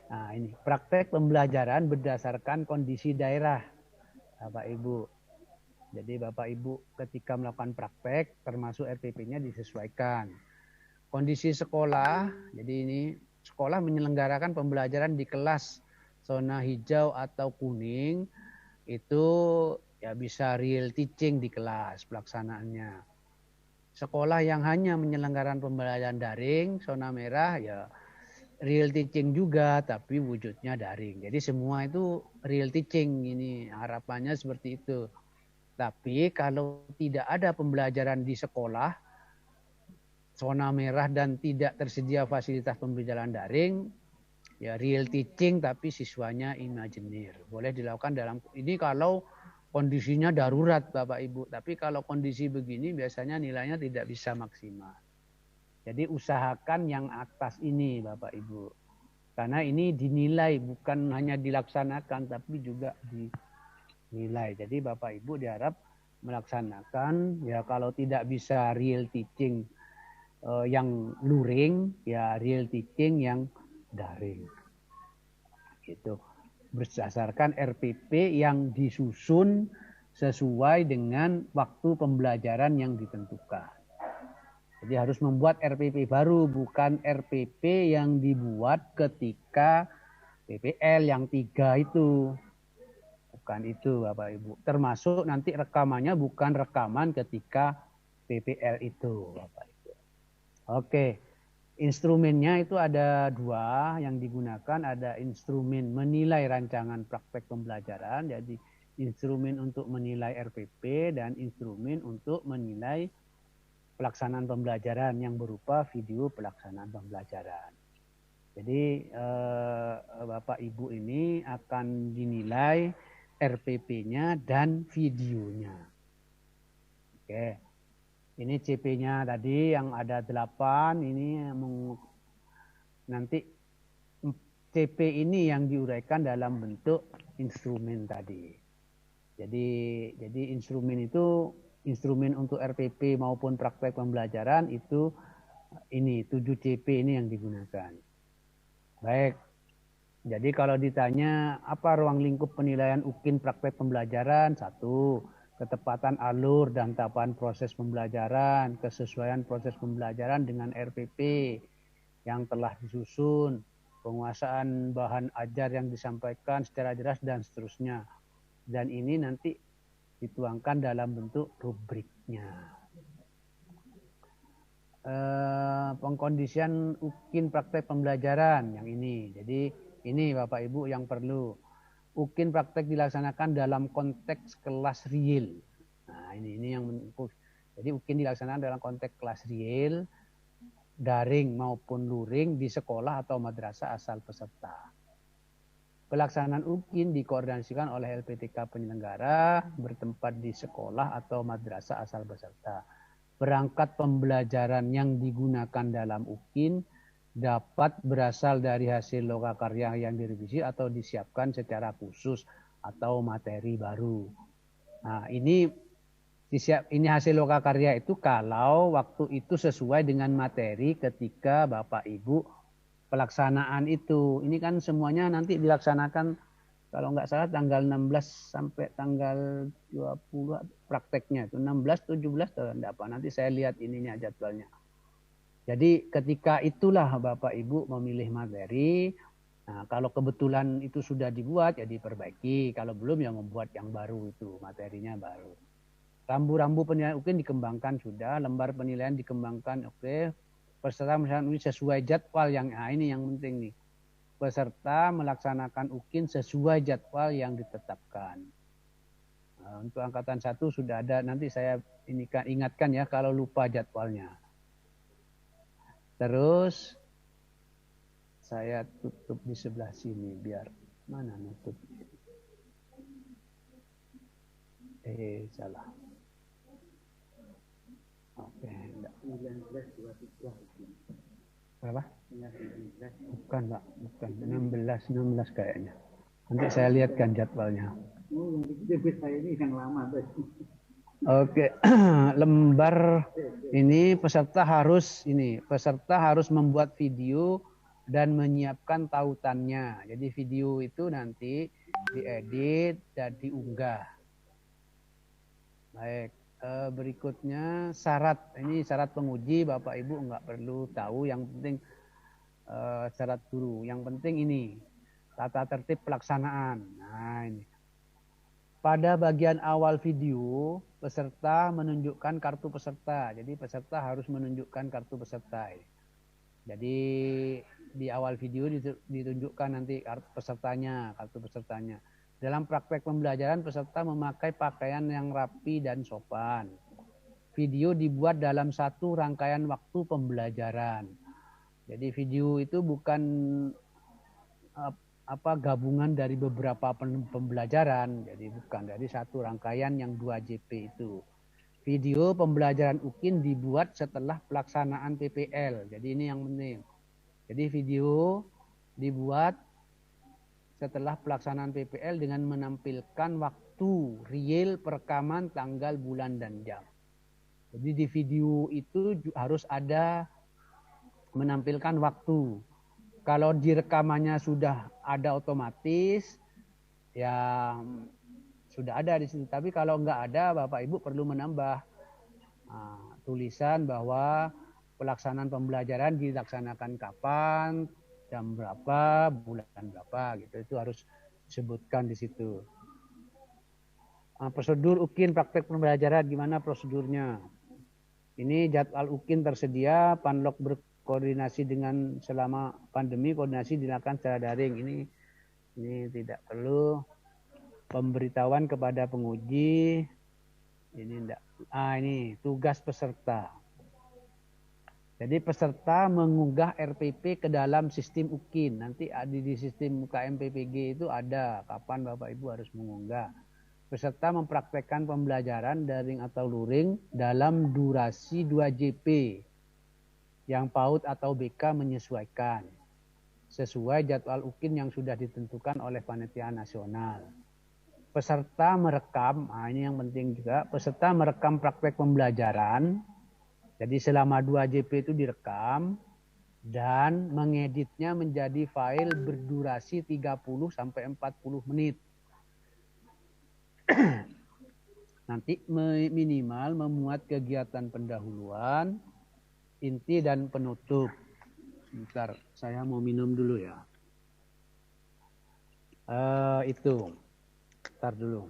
Nah, ini praktek pembelajaran berdasarkan kondisi daerah, Bapak Ibu. Jadi Bapak Ibu ketika melakukan praktek, termasuk RPP-nya disesuaikan. Kondisi sekolah, jadi ini sekolah menyelenggarakan pembelajaran di kelas zona hijau atau kuning, itu ya bisa real teaching di kelas pelaksanaannya. Sekolah yang hanya menyelenggarakan pembelajaran daring, zona merah ya real teaching juga tapi wujudnya daring. Jadi semua itu real teaching, ini harapannya seperti itu. Tapi kalau tidak ada pembelajaran di sekolah, zona merah dan tidak tersedia fasilitas pembelajaran daring, ya real teaching tapi siswanya imajineer. Boleh dilakukan dalam ini kalau kondisinya darurat Bapak Ibu. Tapi kalau kondisi begini biasanya nilainya tidak bisa maksimal. Jadi usahakan yang atas ini Bapak Ibu. Karena ini dinilai bukan hanya dilaksanakan tapi juga dinilai. Jadi Bapak Ibu diharap melaksanakan ya kalau tidak bisa real teaching yang luring ya real teaching yang daring. Gitu. Berdasarkan RPP yang disusun sesuai dengan waktu pembelajaran yang ditentukan. Jadi harus membuat RPP baru, bukan RPP yang dibuat ketika PPL yang 3 itu. Bukan itu Bapak Ibu. Termasuk nanti rekamannya bukan rekaman ketika PPL itu Bapak Ibu. Oke. Instrumennya itu ada 2 yang digunakan, ada instrumen menilai rancangan praktek pembelajaran, jadi instrumen untuk menilai RPP dan instrumen untuk menilai pelaksanaan pembelajaran yang berupa video pelaksanaan pembelajaran. Jadi Bapak Ibu ini akan dinilai RPP-nya dan videonya. Oke. Ini CP-nya tadi yang ada 8, ini nanti CP ini yang diuraikan dalam bentuk instrumen tadi. Jadi instrumen itu instrumen untuk RPP maupun praktek pembelajaran itu ini 7 CP ini yang digunakan. Baik. Jadi kalau ditanya apa ruang lingkup penilaian UKIN praktek pembelajaran? 1. Ketepatan alur dan tahapan proses pembelajaran, kesesuaian proses pembelajaran dengan RPP yang telah disusun, penguasaan bahan ajar yang disampaikan secara jelas dan seterusnya. Dan ini nanti dituangkan dalam bentuk rubriknya. Pengkondisian UKIN praktek pembelajaran yang ini. Jadi ini Bapak Ibu yang perlu. UKIN praktek dilaksanakan dalam konteks kelas real. Nah, ini yang jadi UKIN dilaksanakan dalam konteks kelas real, daring maupun luring di sekolah atau madrasah asal peserta. Pelaksanaan UKIN dikoordinasikan oleh LPTK penyelenggara bertempat di sekolah atau madrasah asal peserta. Perangkat pembelajaran yang digunakan dalam UKIN dapat berasal dari hasil lokakarya yang direvisi atau disiapkan secara khusus atau materi baru. Nah, ini hasil lokakarya itu kalau waktu itu sesuai dengan materi ketika Bapak Ibu pelaksanaan itu. Ini kan semuanya nanti dilaksanakan kalau nggak salah tanggal 16 sampai tanggal 20 prakteknya itu 16 17 atau enggak apa. Nanti saya lihat ininya jadwalnya. Jadi ketika itulah Bapak Ibu memilih materi. Nah, kalau kebetulan itu sudah dibuat ya diperbaiki. Kalau belum ya membuat yang baru itu, materinya baru. Rambu-rambu penilaian UKIN dikembangkan sudah, lembar penilaian dikembangkan, oke. Peserta misalnya sesuai jadwal yang ini yang penting nih. Peserta melaksanakan UKIN sesuai jadwal yang ditetapkan. Nah, untuk angkatan 1 sudah ada, nanti saya ingatkan ya kalau lupa jadwalnya. Terus saya tutup di sebelah sini biar mana nutup. Salah. Oke, enggak. 1923. Berapa? 19. Bukan, Pak. Bukan. 16 kayaknya. Nanti saya lihatkan jadwalnya. Oh, yang saya ini yang lama tuh. Oke, lembar ini peserta harus membuat video dan menyiapkan tautannya. Jadi video itu nanti diedit dan diunggah. Baik, berikutnya syarat. Ini syarat penguji, Bapak Ibu nggak perlu tahu. Yang penting syarat guru. Yang penting ini tata tertib pelaksanaan. Nah ini. Pada bagian awal video, peserta menunjukkan kartu peserta. Jadi peserta harus menunjukkan kartu peserta. Jadi di awal video ditunjukkan nanti kartu pesertanya. Dalam praktek pembelajaran, peserta memakai pakaian yang rapi dan sopan. Video dibuat dalam satu rangkaian waktu pembelajaran. Jadi video itu bukan gabungan dari beberapa pembelajaran, jadi bukan dari satu rangkaian yang 2 JP itu. Video pembelajaran UKIN dibuat setelah pelaksanaan PPL, jadi ini yang penting. Jadi video dibuat setelah pelaksanaan PPL dengan menampilkan waktu real perekaman tanggal, bulan, dan jam. Jadi di video itu harus ada menampilkan waktu. Kalau di rekamannya sudah ada otomatis, ya sudah ada di situ. Tapi kalau nggak ada, Bapak Ibu perlu menambah tulisan bahwa pelaksanaan pembelajaran dilaksanakan kapan, jam berapa, bulan berapa, gitu. Itu harus disebutkan di situ. Prosedur UKIN praktek pembelajaran, gimana prosedurnya? Ini jadwal UKIN tersedia, Panlok koordinasi dengan selama pandemi, koordinasi dilakukan secara daring. Ini tidak perlu pemberitahuan kepada penguji. Ini enggak. Ini tugas peserta. Jadi peserta mengunggah RPP ke dalam sistem UKIN. Nanti di sistem KMPPG itu ada kapan Bapak Ibu harus mengunggah. Peserta mempraktekkan pembelajaran daring atau luring dalam durasi 2 JP. Yang PAUD atau BK menyesuaikan sesuai jadwal UKIN yang sudah ditentukan oleh panitia nasional. Peserta merekam, ini yang penting juga, peserta merekam praktek pembelajaran. Jadi selama 2 JP itu direkam dan mengeditnya menjadi file berdurasi 30 sampai 40 menit. Nanti minimal memuat kegiatan pendahuluan, inti dan penutup. Bentar, saya mau minum dulu ya. Itu. Bentar dulu.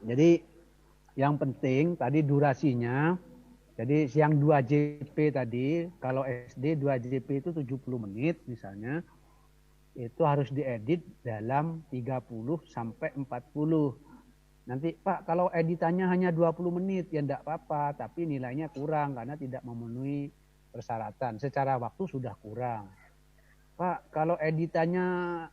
Jadi yang penting tadi durasinya. Jadi yang 2 JP tadi, kalau SD 2 JP itu 70 menit misalnya, itu harus diedit dalam 30 sampai 40. Nanti Pak kalau editannya hanya 20 menit ya enggak apa-apa, tapi nilainya kurang karena tidak memenuhi persyaratan. Secara waktu sudah kurang. Pak kalau editannya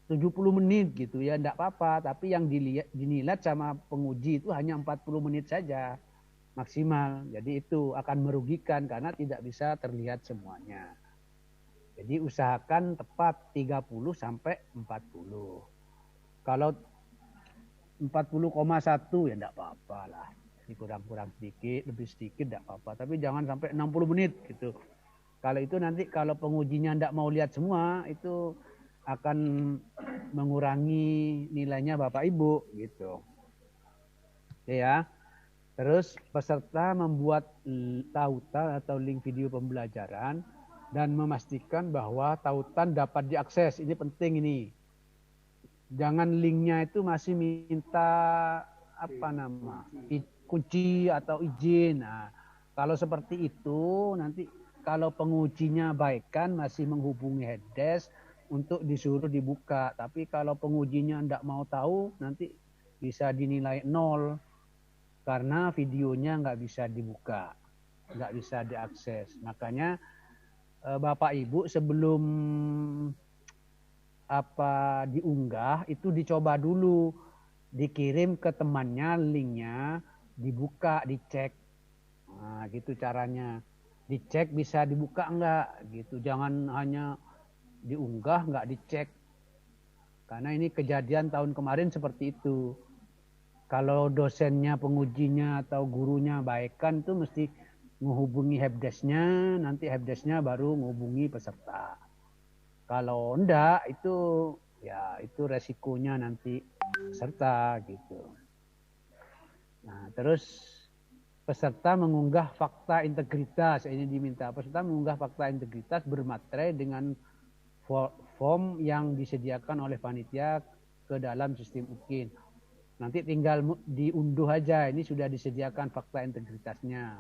70 menit gitu ya enggak apa-apa, tapi yang dinilai sama penguji itu hanya 40 menit saja maksimal. Jadi itu akan merugikan karena tidak bisa terlihat semuanya. Jadi usahakan tepat 30 sampai 40. Kalau 40,1 ya enggak apa-apa lah. Ini kurang-kurang sedikit, lebih sedikit enggak apa-apa. Tapi jangan sampai 60 menit gitu. Kalau itu nanti kalau pengujinya enggak mau lihat semua, itu akan mengurangi nilainya Bapak Ibu gitu. Oke ya. Terus peserta membuat tautan atau link video pembelajaran dan memastikan bahwa tautan dapat diakses. Ini penting ini. Jangan linknya itu masih minta kunci atau izin. Nah, kalau seperti itu nanti kalau pengujinya baikkan masih menghubungi helpdesk untuk disuruh dibuka. Tapi kalau pengujinya tidak mau tahu nanti bisa dinilai 0 karena videonya nggak bisa dibuka, nggak bisa diakses. Makanya Bapak Ibu sebelum diunggah itu dicoba dulu, dikirim ke temannya linknya, dibuka, dicek. Nah, gitu caranya. Dicek bisa dibuka enggak gitu. Jangan hanya diunggah enggak dicek. Karena ini kejadian tahun kemarin seperti itu. Kalau dosennya, pengujinya atau gurunya baikkan itu mesti menghubungi helpdesk-nya, nanti helpdesk-nya baru menghubungi peserta. Kalau enggak itu ya itu resikonya nanti peserta gitu. Nah, terus peserta mengunggah fakta integritas. Ini diminta peserta mengunggah fakta integritas bermaterai dengan form yang disediakan oleh panitia ke dalam sistem UKIN. Nanti tinggal diunduh aja. Ini sudah disediakan fakta integritasnya.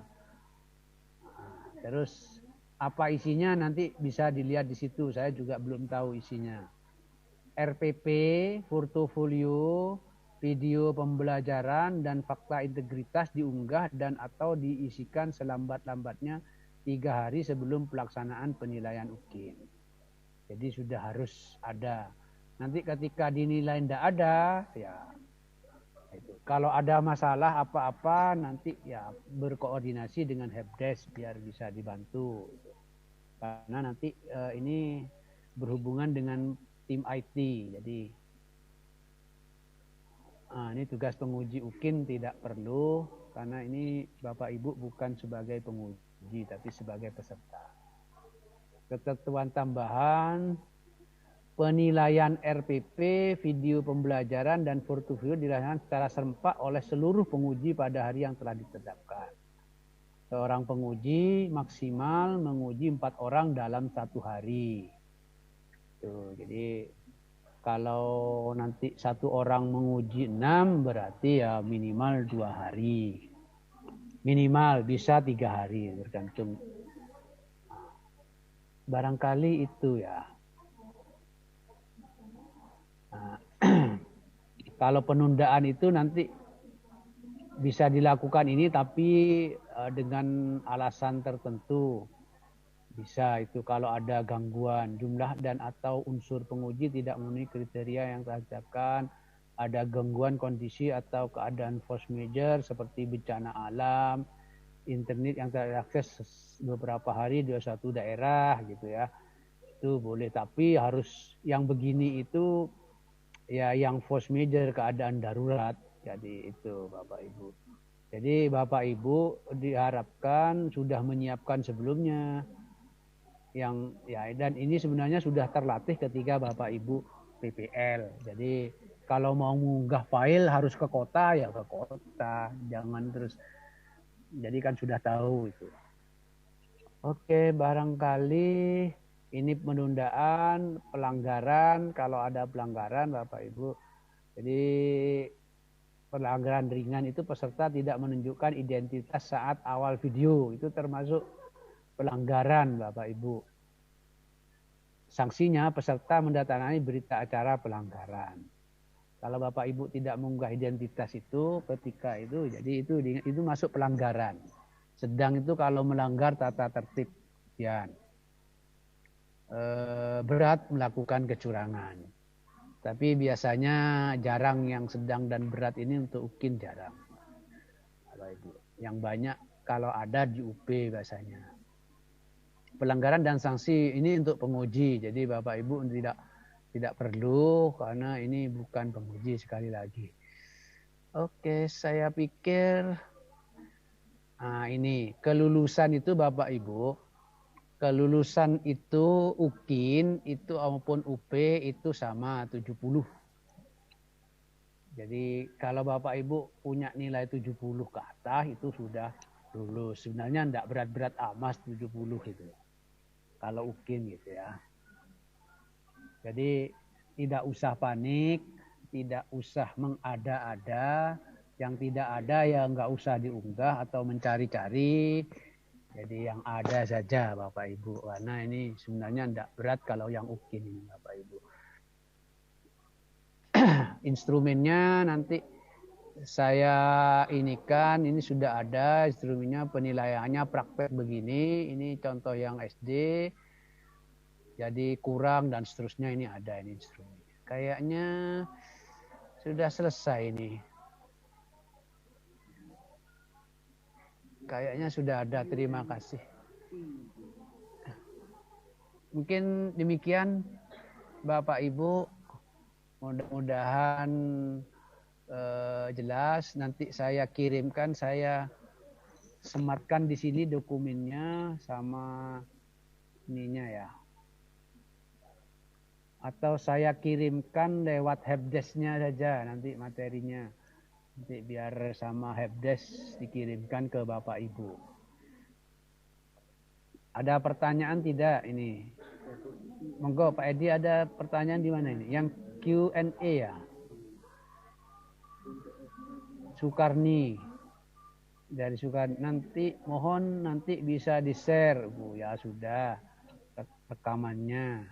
Nah, terus apa isinya nanti bisa dilihat di situ. Saya juga belum tahu isinya. RPP, portofolio, video pembelajaran, dan fakta integritas diunggah dan atau diisikan selambat-lambatnya 3 hari sebelum pelaksanaan penilaian UKIN. Jadi sudah harus ada. Nanti ketika dinilai tidak ada, ya itu. Kalau ada masalah apa-apa nanti ya berkoordinasi dengan helpdesk biar bisa dibantu. Karena nanti ini berhubungan dengan tim IT. Jadi ini tugas penguji UKIN tidak perlu karena ini Bapak Ibu bukan sebagai penguji tapi sebagai peserta. Ketentuan tambahan, penilaian RPP, video pembelajaran dan portofolio dilaksanakan secara serempak oleh seluruh penguji pada hari yang telah ditetapkan. Seorang penguji maksimal menguji 4 orang dalam 1 hari. Tuh, jadi kalau nanti 1 orang menguji 6 berarti ya minimal 2 hari. Minimal bisa 3 hari tergantung. Barangkali itu ya. Nah, kalau penundaan itu nanti bisa dilakukan ini tapi dengan alasan tertentu. Bisa itu kalau ada gangguan jumlah dan atau unsur penguji tidak memenuhi kriteria yang telah ditetapkan, ada gangguan kondisi atau keadaan force majeure seperti bencana alam, internet yang tidak diakses beberapa hari di satu daerah gitu ya. Itu boleh, tapi harus yang begini itu ya yang force majeure, keadaan darurat. Jadi itu Bapak Ibu. Jadi Bapak Ibu diharapkan sudah menyiapkan sebelumnya yang ya, dan ini sebenarnya sudah terlatih ketika Bapak Ibu PPL. Jadi kalau mau mengunggah file harus ke kota ya ke kota, jangan terus. Jadi kan sudah tahu itu. Oke, barangkali ini penundaan, pelanggaran. Kalau ada pelanggaran Bapak Ibu, jadi pelanggaran ringan itu peserta tidak menunjukkan identitas saat awal video, itu termasuk pelanggaran Bapak Ibu. Sanksinya peserta mendatangani berita acara pelanggaran. Kalau Bapak Ibu tidak mengunggah identitas itu ketika itu, jadi itu masuk pelanggaran. Sedang itu kalau melanggar tata tertib ya berat melakukan kecurangan. Tapi biasanya jarang yang sedang dan berat ini untuk UKIN jarang. Bapak Ibu. Yang banyak kalau ada di UP biasanya. Pelanggaran dan sanksi ini untuk penguji. Jadi Bapak Ibu tidak perlu karena ini bukan penguji sekali lagi. Oke, saya pikir ini kelulusan itu Bapak Ibu, kelulusan itu UKIN itu maupun UP itu sama 70. Jadi kalau Bapak Ibu punya nilai 70 ke atas itu sudah lulus. Sebenarnya enggak berat-berat amat 70 itu. Kalau UKIN gitu ya. Jadi tidak usah panik. tidak usah mengada-ada, yang tidak ada ya nggak usah diunggah atau mencari-cari. Jadi yang ada saja Bapak Ibu, karena ini sebenarnya tidak berat kalau yang UKIN ini Bapak Ibu. Instrumennya nanti saya ini sudah ada instrumennya, penilaiannya praktek begini, ini contoh yang SD, jadi kurang dan seterusnya, ini ada ini instrumennya. Kayaknya sudah selesai ini. Kayaknya sudah ada, terima kasih. Mungkin demikian Bapak Ibu, mudah-mudahan jelas. Nanti saya kirimkan, saya sematkan di sini dokumennya sama ininya ya. Atau saya kirimkan lewat helpdesk-nya saja nanti materinya. Nanti biar sama helpdesk dikirimkan ke Bapak Ibu. Ada pertanyaan tidak ini? Monggo Pak Edi, ada pertanyaan di mana ini? Yang Q&A ya? Sukarni. Dari Sukarni. Nanti mohon nanti bisa di-share, Bu. Ya sudah. Rekamannya.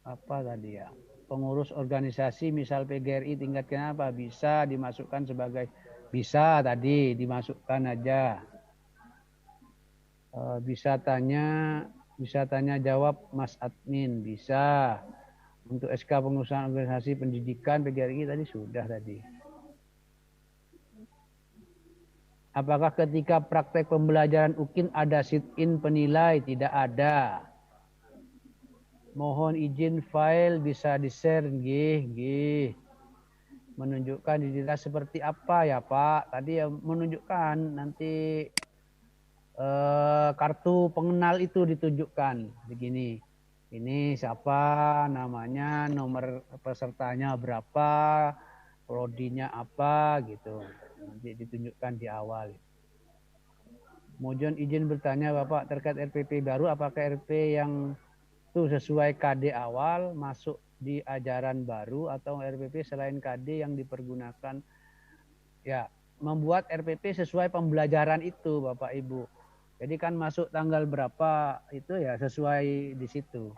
Apa tadi ya? Pengurus organisasi misal PGRI tingkat kenapa? Bisa dimasukkan sebagai, bisa tadi dimasukkan aja. Bisa tanya jawab Mas Admin, bisa. Untuk SK pengurusan organisasi pendidikan PGRI tadi sudah tadi. Apakah ketika praktek pembelajaran UKIN ada sit-in penilai? Tidak ada. Mohon izin file bisa di-share, nggih. Menunjukkan identitas seperti apa ya Pak? Tadi ya menunjukkan nanti kartu pengenal itu ditunjukkan begini. Ini siapa namanya, nomor pesertanya berapa, prodinya apa gitu. Nanti ditunjukkan di awal. Mohon izin bertanya Bapak terkait RPP baru, apakah RP yang itu sesuai KD awal masuk di ajaran baru atau RPP selain KD yang dipergunakan? Ya, membuat RPP sesuai pembelajaran itu Bapak Ibu. Jadi kan masuk tanggal berapa itu ya sesuai di situ.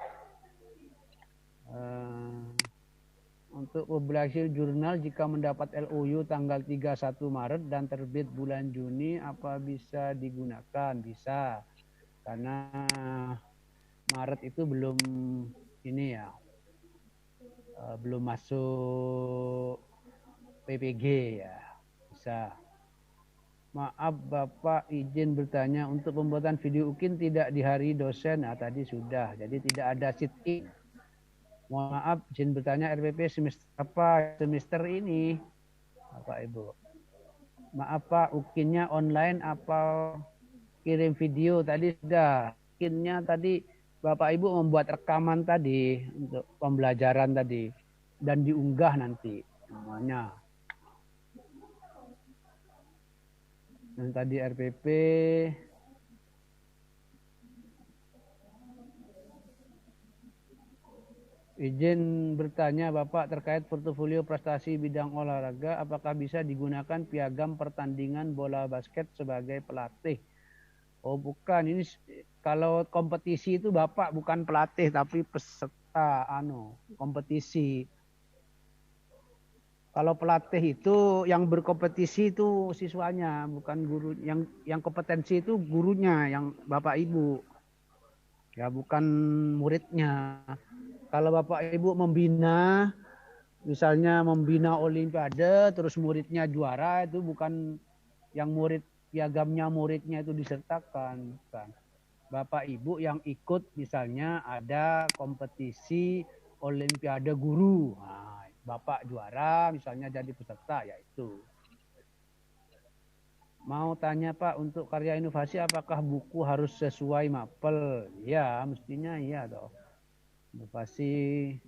Untuk publikasi jurnal jika mendapat LOU tanggal 31 Maret dan terbit bulan Juni apa bisa digunakan? Bisa. Karena Maret itu belum ini ya. Belum masuk PPG ya. Bisa. Maaf Bapak izin bertanya, untuk pembuatan video UKIN tidak di hari dosen? Nah tadi sudah, jadi tidak ada sit-in. Mohon maaf izin bertanya, RPP semester apa semester ini Bapak Ibu? Maaf Pak, UKIN-nya online apa kirim video? Tadi sudah, UKIN-nya tadi Bapak Ibu membuat rekaman tadi untuk pembelajaran tadi dan diunggah nanti semuanya. Dan tadi RPP izin bertanya Bapak terkait portofolio prestasi bidang olahraga, apakah bisa digunakan piagam pertandingan bola basket sebagai pelatih? Oh bukan, ini kalau kompetisi itu Bapak bukan pelatih tapi peserta kompetisi. Kalau pelatih itu yang berkompetisi itu siswanya, bukan guru. Yang kompetensi itu gurunya, yang Bapak Ibu. Ya bukan muridnya. Kalau Bapak Ibu membina, misalnya membina olimpiade, terus muridnya juara, itu bukan yang murid, piagamnya muridnya itu disertakan. Bukan. Bapak Ibu yang ikut misalnya ada kompetisi olimpiade guru. Nah, Bapak juara misalnya jadi peserta ya itu. Mau tanya Pak, untuk karya inovasi apakah buku harus sesuai mapel? Ya mestinya iya toh. Inovasi.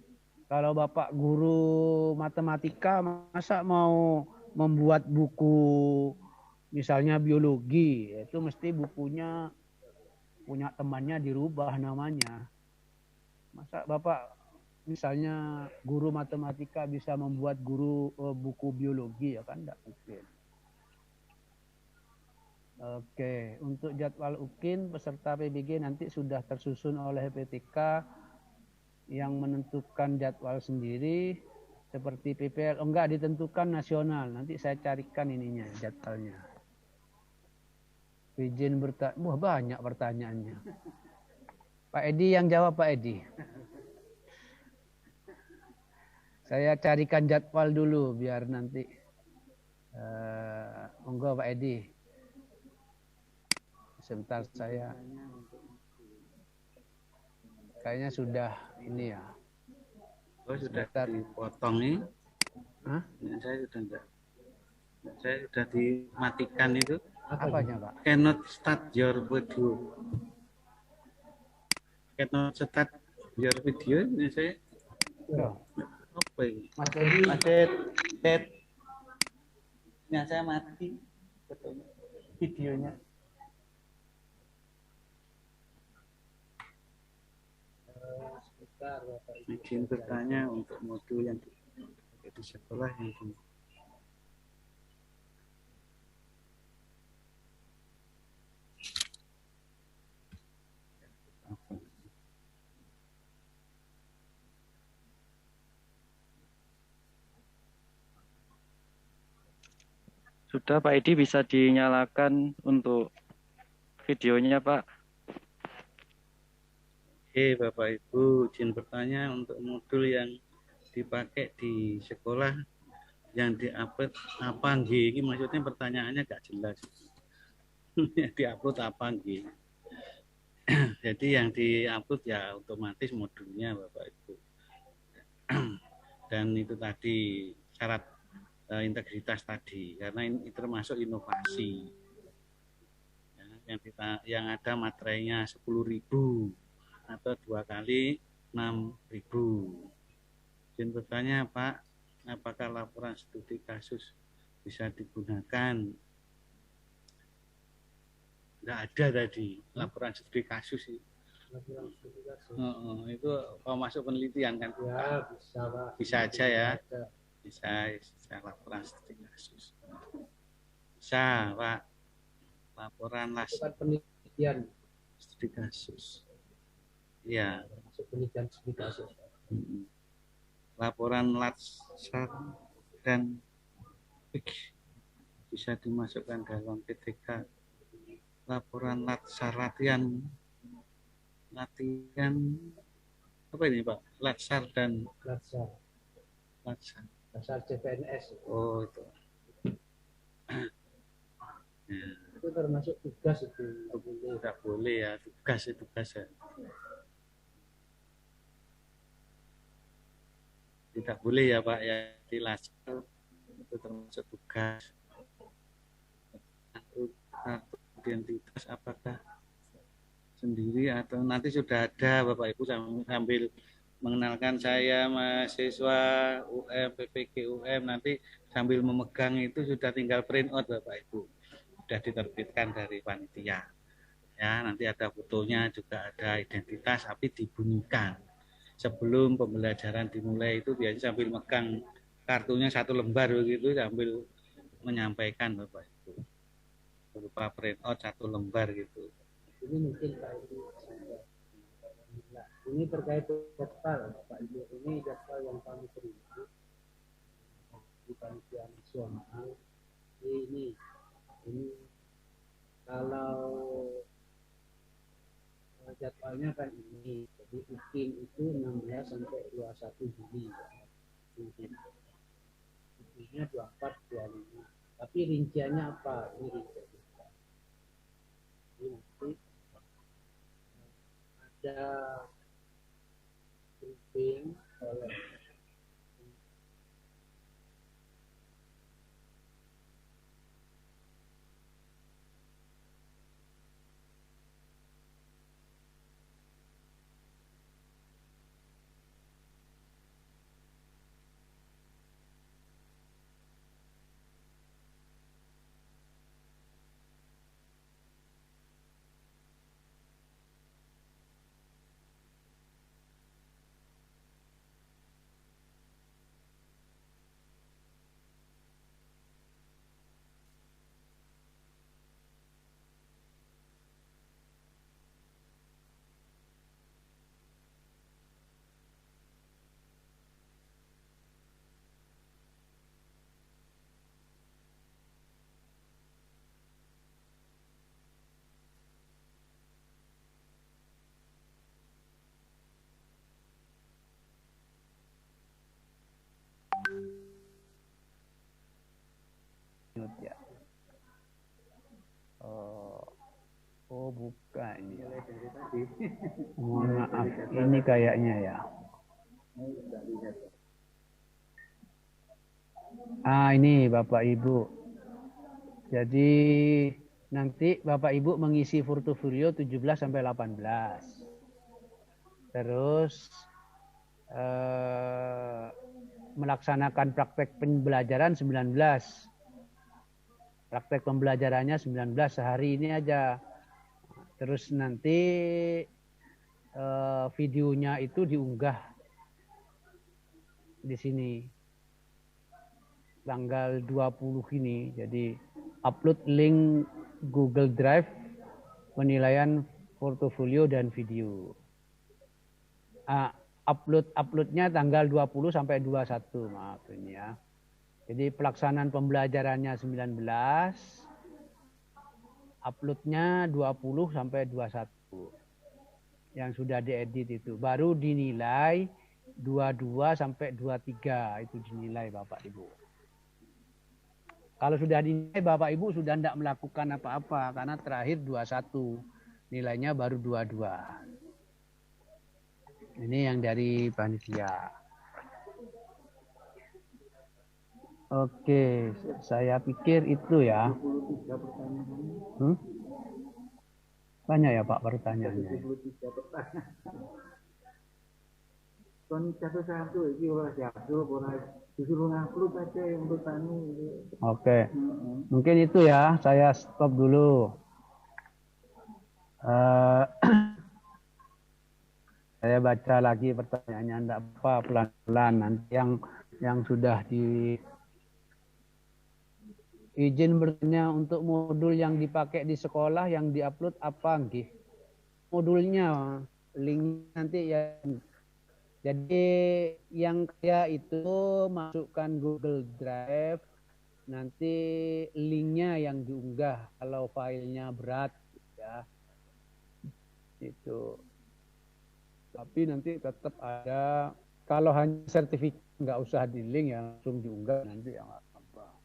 Kalau Bapak guru matematika masa mau membuat buku misalnya biologi, itu mesti bukunya punya temannya dirubah namanya. Masa Bapak misalnya guru matematika bisa membuat buku biologi, ya kan tidak mungkin. Oke, untuk jadwal UKIN peserta PBG nanti sudah tersusun oleh PTK yang menentukan jadwal sendiri seperti PPL. Oh, enggak ditentukan nasional. Nanti saya carikan ininya jadwalnya. Izin bertanya. Wah, banyak pertanyaannya. Pak Edi yang jawab, Pak Edi. Saya carikan jadwal dulu biar nanti. Monggo Pak Edi. Sebentar saya. Kayaknya sudah ini ya. Oh, sudah dipotong nih. Hah? Saya sudah enggak. Saya sudah dimatikan itu. Apanya, Pak? Cannot start your video. Cannot start your video. Ini saya. Apa ini? Macet. Ya, saya mati. Videonya. Izin bertanya untuk modul yang di sekolah yang di Sudah Pak Edi, bisa dinyalakan untuk videonya Pak. Oke Bapak Ibu, izin bertanya untuk modul yang dipakai di sekolah yang diupload apa nggih? Ini maksudnya pertanyaannya gak jelas. Yang diupload apa nggih? Jadi yang diupload ya otomatis modulnya Bapak Ibu. Dan itu tadi syarat integritas tadi, karena ini termasuk inovasi. Ya, yang ada materainya 10.000 atau 2 kali 6.000. Izin bertanya Pak, apakah laporan studi kasus bisa digunakan? Nggak ada tadi laporan studi kasus itu. Itu kalau masuk penelitian kan? Ya, bisa Pak. Bisa aja ya. Bisa laporan studi kasus. Bisa Pak. Laporan penelitian studi kasus. Ya. Masuk penelitian studi kasus. Laporan latsar dan bisa dimasukkan dalam PTK. Laporan latsar latihan apa ini Pak? Latsar dan latsar CPNS. Oh itu. Ya. Itu termasuk tugas itu. Tidak boleh ya, tugas ya. Tidak boleh ya Pak ya, di latsar itu termasuk tugas. Kartu identitas apakah sendiri atau nanti sudah ada Bapak Ibu sambil mengenalkan saya mahasiswa UM PPG UM, nanti sambil memegang itu sudah tinggal print out Bapak Ibu, sudah diterbitkan dari panitia ya, nanti ada fotonya juga ada identitas, tapi dibunyikan sebelum pembelajaran dimulai itu biasanya sambil megang kartunya 1 lembar begitu sambil menyampaikan Bapak Ibu berupa print out 1 lembar gitu. Ini mungkin Pak Ibu, ini terkait jadwal Pak Ibu, ini jadwal yang kami terima di panitia nasional. Ini kalau jadwalnya kan ini, jadi UKIN itu 16 sampai 21 Juli. Jadinya 24, 25. Tapi rinciannya apa? Ini rinciannya. Ini nanti ada briefing oleh buka ini. Mulai dari tadi. Mohon maaf, ini kayaknya ya. Ini Bapak Ibu. Jadi nanti Bapak Ibu mengisi portofolio 17 sampai 18. Terus melaksanakan praktek pembelajaran 19. Praktek pembelajarannya 19 sehari ini aja. Terus nanti videonya itu diunggah di sini tanggal 20 ini. Jadi upload link Google Drive penilaian portofolio dan video. Uploadnya tanggal 20 sampai 21, maaf ini ya. Jadi pelaksanaan pembelajarannya 19, uploadnya 20 sampai 21. Yang sudah diedit itu. Baru dinilai 22 sampai 23, itu dinilai Bapak Ibu. Kalau sudah dinilai Bapak Ibu sudah tidak melakukan apa-apa karena terakhir 21. Nilainya baru 22. Ini yang dari panitia. Oke, saya pikir itu ya. 23 pertanyaan. Banyak ya Pak pertanyaannya. 23 pertanyaan. Kon satu-satu iki ora jawab ora disuruh ngupload aja untuk tanu. Oke. Mungkin itu ya, saya stop dulu. Saya baca lagi pertanyaannya, enggak apa, pelan-pelan. Nanti yang sudah izin bertanya untuk modul yang dipakai di sekolah yang diupload apa nggih? Modulnya, link nanti ya. Jadi yang kaya itu masukkan Google Drive, nanti linknya yang diunggah kalau filenya berat ya. Itu. Tapi nanti tetap ada, kalau hanya sertifikat nggak usah di link ya, langsung diunggah nanti yang apa.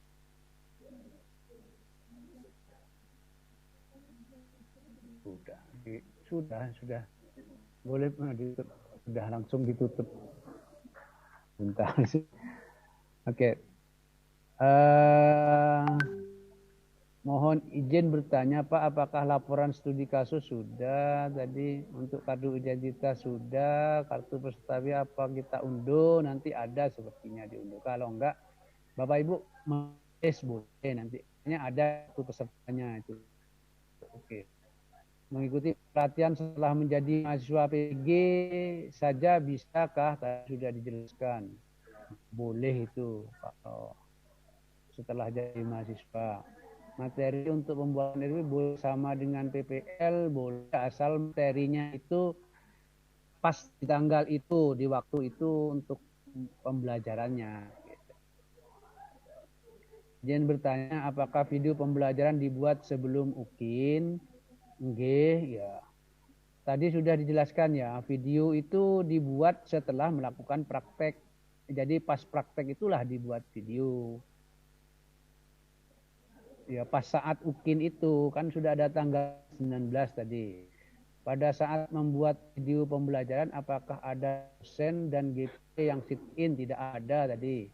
Sudah. Boleh sudah langsung ditutup. Bentar sih. Oke. Mohon izin bertanya Pak, apakah laporan studi kasus sudah? Tadi untuk kartu identitas sudah, kartu peserta apa kita unduh? Nanti ada sepertinya diunduh. Kalau enggak, Bapak Ibu boleh nanti. Hanya ada kartu pesertanya itu. Oke. Mengikuti pelatihan setelah menjadi mahasiswa PG saja bisakah? Tadi sudah dijelaskan. Boleh itu kalau setelah jadi mahasiswa. Materi untuk pembuatan RW boleh sama dengan PPL, boleh asal materinya itu pas di tanggal itu, di waktu itu untuk pembelajarannya. Jangan bertanya apakah video pembelajaran dibuat sebelum UKIN? Nggih, ya. Tadi sudah dijelaskan ya, video itu dibuat setelah melakukan praktek. Jadi pas praktek itulah dibuat video. Ya, pas saat UKIN itu kan sudah ada tanggal 19 tadi. Pada saat membuat video pembelajaran apakah ada dosen dan GP yang sit in? Tidak ada tadi.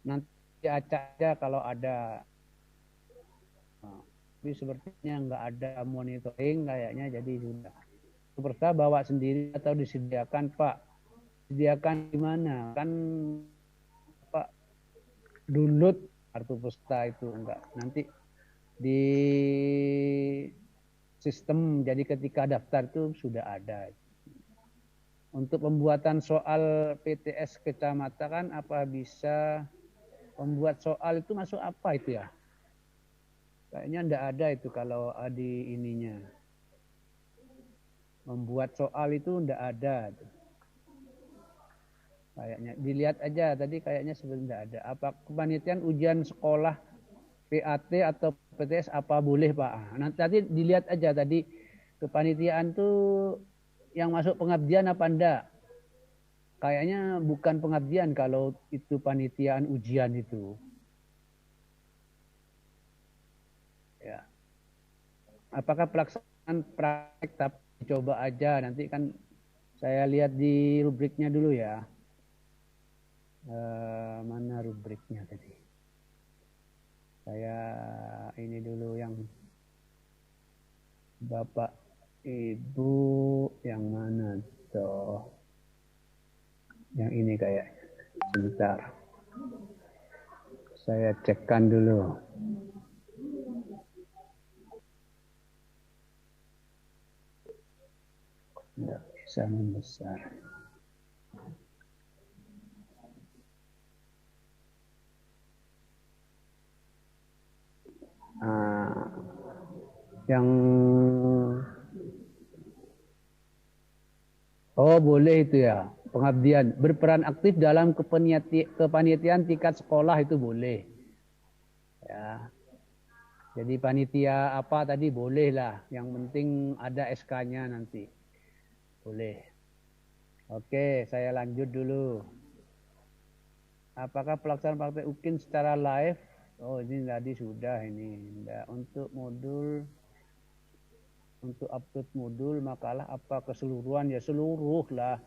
Nanti acak aja kalau ada. Tapi sepertinya nggak ada monitoring kayaknya, jadi sudah. Peserta bawa sendiri atau disediakan Pak? Disediakan di mana? Kan Pak download kartu peserta itu enggak. Nanti di sistem, jadi ketika daftar itu sudah ada. Untuk pembuatan soal PTS kecamatan apa bisa membuat soal itu masuk apa itu ya? Kayaknya enggak ada itu kalau di ininya. Membuat soal itu enggak ada. Kayaknya dilihat aja tadi kayaknya sebenarnya enggak ada. Apa kepanitiaan ujian sekolah PAT atau PTS apa boleh Pak? Nanti tadi dilihat aja tadi kepanitiaan tuh yang masuk pengabdian apa enggak? Kayaknya bukan pengabdian kalau itu panitiaan ujian itu. Ya. Apakah pelaksanaan kan praktek tapi coba aja. Nanti kan saya lihat di rubriknya dulu ya. Mana rubriknya tadi? Saya ini dulu yang Bapak Ibu yang mana tuh? Yang ini kayak sebentar. Saya cekkan dulu. Tidak bisa membesar. Yang boleh itu ya, pengabdian berperan aktif dalam kepanitiaan tingkat sekolah itu boleh ya. Jadi panitia apa tadi boleh lah, yang penting ada SK-nya nanti boleh. Oke, saya lanjut dulu. Apakah pelaksanaan praktek UKIN secara live? Oh, ini tadi sudah ini. Nggak. Untuk upload modul makalah apa keseluruhan? Ya seluruh lah.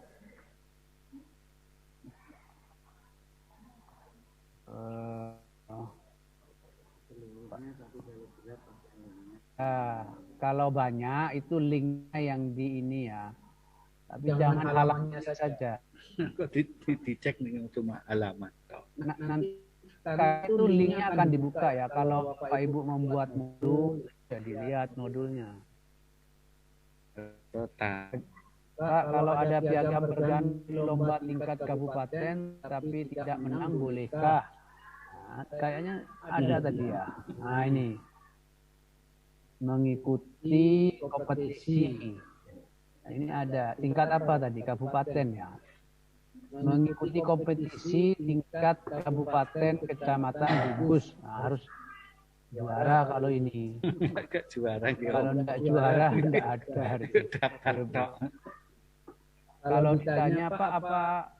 Kalau banyak itu linknya yang di ini ya. Tapi jangan halamannya saja. Kok dicek nih cuma halaman. Nanti itu linknya akan dibuka ya. Kalau Bapak Ibu membuat modul, ya dilihat modulnya. Total. Pak, kalau ada piagam berganti lomba tingkat kabupaten tapi tidak menang, bolehkah? Nah, kayaknya ada tadi ya. Nah ini, mengikuti kompetisi. Nah, ini ada tingkat apa tadi? Kabupaten ya. Mengikuti kompetisi tingkat kabupaten, kecamatan, gugus. Nah, harus juara kalau ini. Enggak juara. Kalau enggak juara enggak ada. Kalau ditanya apa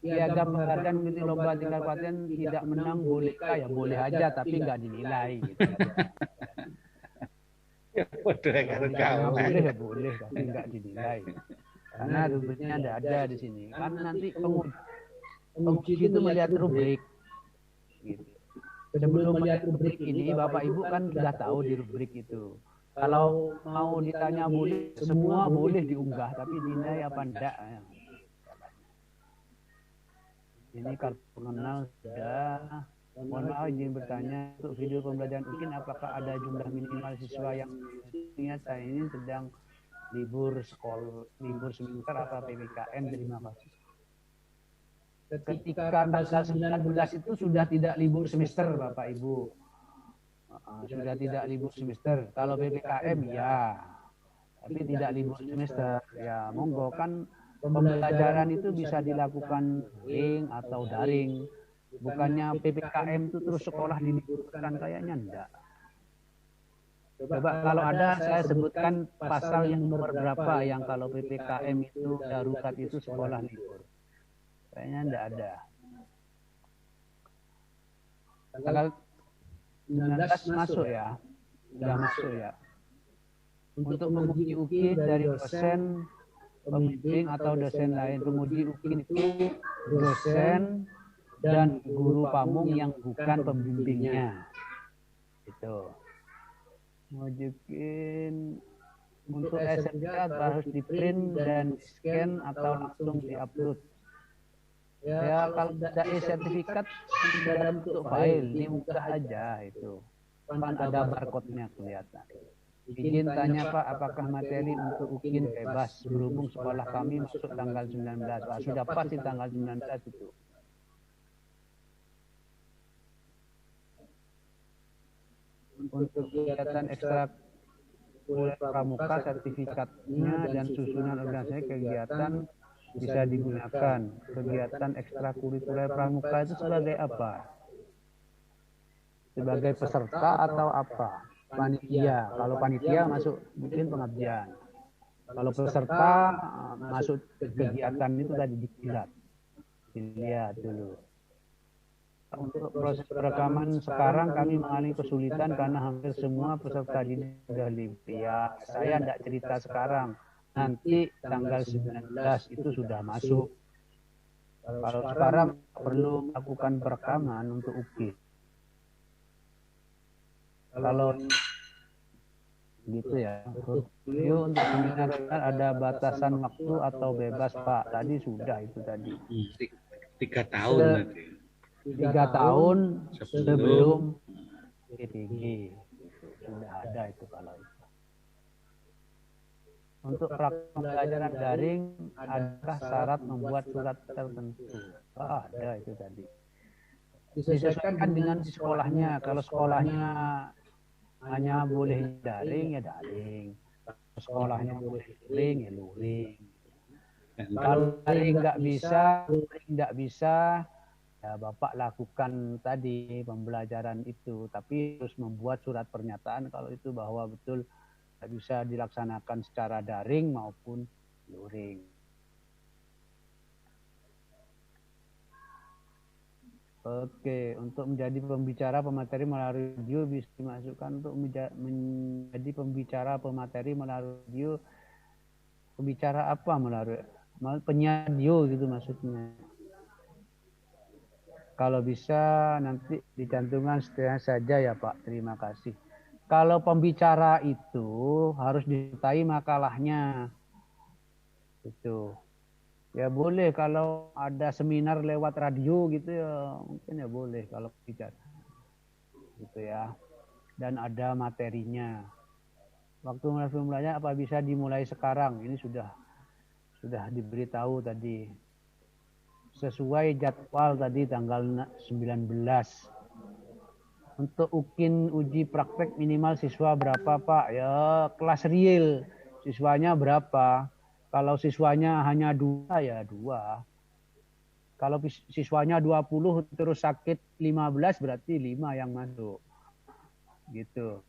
piagam penghargaan mengikuti lomba tingkat kabupaten tidak menang, bolehkah? Ya boleh aja tapi enggak dinilai gitu. Ya boleh kalau boleh ya boleh tapi enggak dinilai. Karena rubriknya ada di sini. Kan nanti penguji itu melihat rubrik gitu. Sebelum melihat rubrik ini, Bapak Ibu kan sudah tahu di rubrik itu. Kalau mau ditanya boleh, semua boleh diunggah, tapi dinilai apa enggak. Ini kartu pengenal sudah. Mohon maaf izin bertanya, untuk video pembelajaran UKIN apakah ada jumlah minimal siswa yang ingat saya ini sedang libur sekolah, libur semester atau PPKM? Terima kasih. Ketika tanggal 19 itu sudah tidak libur semester Bapak Ibu. Sudah tidak libur semester. Kalau PPKM ya, tapi tidak libur semester. Ya monggo, kan pembelajaran itu bisa dilakukan daring atau daring. Bukannya PPKM itu terus sekolah diliburkan, kayaknya enggak. Coba kalau ada saya sebutkan pasal yang nomor berapa yang kalau PPKM itu darurat itu sekolah libur. Kayaknya enggak ada. Tanggal 19 masuk ya. Sudah masuk ya. Untuk menguji UKIN dari dosen, pembimbing atau dosen lain. Penguji UKIN itu dosen dan guru pamung yang bukan pembimbingnya. Itu. Menguji UKIN untuk SMK harus di print dan di scan atau langsung di-upload. Ya kalau tidak sertifikat sudah dalam bentuk file, diunggah aja itu. Kan ada barcode-nya kelihatan. Izin tanya Pak, apakah materi untuk UKIN bebas? Berhubung sekolah kami masuk tanggal 19. Pak, sudah pasti tanggal 19 itu. Untuk kegiatan ekstrakurikuler pramuka, sertifikatnya dan susunan organisasi kegiatan bisa digunakan. Kegiatan ekstrakurikuler pramuka itu sebagai apa? Sebagai peserta atau apa? Panitia. Kalau panitia masuk bikin pengabdian. Kalau peserta masuk kegiatan itu tadi dilihat dulu. Untuk proses perekaman sekarang kami mengalami kesulitan karena hampir semua peserta didik sudah libur. Ya, saya tidak cerita sekarang. Nanti tanggal 19 itu sudah masuk. Kalau sekarang perlu melakukan perekaman untuk UKI. Kalau gitu ya, portfolio untuk seminar ada batasan waktu atau bebas Pak? Tadi sudah itu tadi. 3 tahun nanti. 3 tahun sebelum PPG sudah ada itu kalau itu. Untuk praktek pembelajaran daring, adakah syarat membuat surat tertentu? Ada itu tadi. Disesuaikan dengan sekolahnya. Kalau sekolahnya hanya boleh daring, ya daring. Kalau sekolahnya boleh luring, ya luring. Kalau daring nggak bisa, luring nggak bisa, ya Bapak lakukan tadi pembelajaran itu. Tapi harus membuat surat pernyataan kalau itu bahwa betul bisa dilaksanakan secara daring maupun luring. Oke, untuk menjadi pembicara pemateri melalui video bisa dimasukkan untuk menjadi pembicara pemateri melalui video. Pembicara apa melalui penyiar video gitu maksudnya. Kalau bisa nanti dicantumkan setengah saja ya Pak. Terima kasih. Kalau pembicara itu harus disertai makalahnya. Itu. Ya boleh kalau ada seminar lewat radio gitu ya mungkin ya boleh kalau bicara. Gitu ya. Dan ada materinya. Waktu mulai apa bisa dimulai sekarang? Ini sudah diberitahu tadi. Sesuai jadwal tadi tanggal 19. Untuk uji praktek minimal siswa berapa Pak? Ya kelas real. Siswanya berapa? Kalau siswanya hanya 2 ya 2. Kalau siswanya 20 terus sakit 15 berarti 5 yang masuk. Gitu.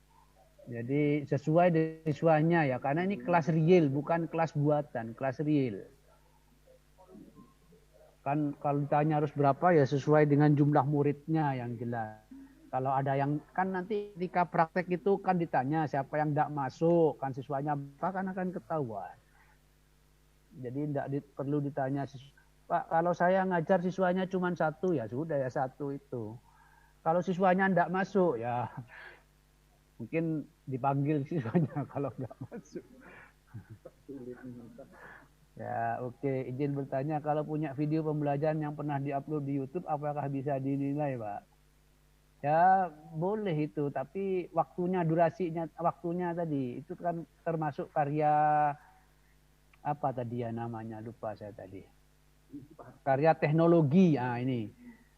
Jadi sesuai dengan siswanya ya. Karena ini kelas real bukan kelas buatan. Kelas real. Kan kalau ditanya harus berapa ya sesuai dengan jumlah muridnya yang jelas. Kalau ada yang kan nanti ketika praktek itu kan ditanya siapa yang tidak masuk, kan siswanya berapa kan akan ketahuan. Jadi tidak perlu ditanya, Pak kalau saya ngajar siswanya cuma 1 ya sudah ya 1 itu. Kalau siswanya tidak masuk ya mungkin dipanggil siswanya kalau tidak masuk. Ya oke, izin bertanya kalau punya video pembelajaran yang pernah diupload di YouTube apakah bisa dinilai Pak? Ya boleh itu, tapi durasinya, waktunya tadi itu kan termasuk karya apa tadi ya namanya lupa saya tadi. Karya teknologi, ini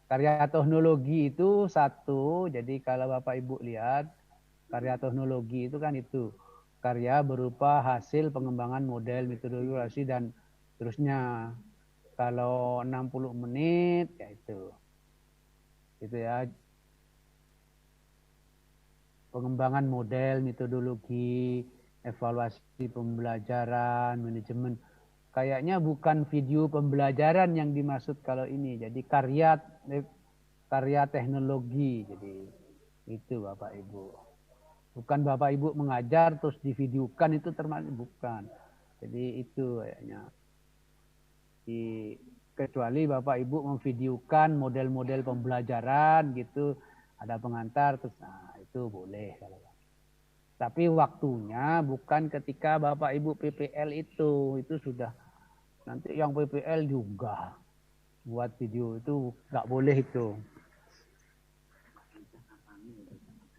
karya teknologi itu 1. Jadi kalau Bapak Ibu lihat karya teknologi itu kan itu karya berupa hasil pengembangan model metodologi dan terusnya. Kalau 60 menit ya itu ya. Pengembangan model, metodologi, evaluasi pembelajaran, manajemen. Kayaknya bukan video pembelajaran yang dimaksud kalau ini. Jadi karya teknologi. Jadi itu Bapak Ibu. Bukan Bapak Ibu mengajar terus divideokan itu termasuk bukan. Jadi itu kayaknya. Kecuali Bapak Ibu memvideokan model-model pembelajaran gitu. Ada pengantar terus itu boleh kalau. Tapi waktunya bukan ketika Bapak Ibu PPL itu sudah nanti yang PPL juga buat video itu nggak boleh itu.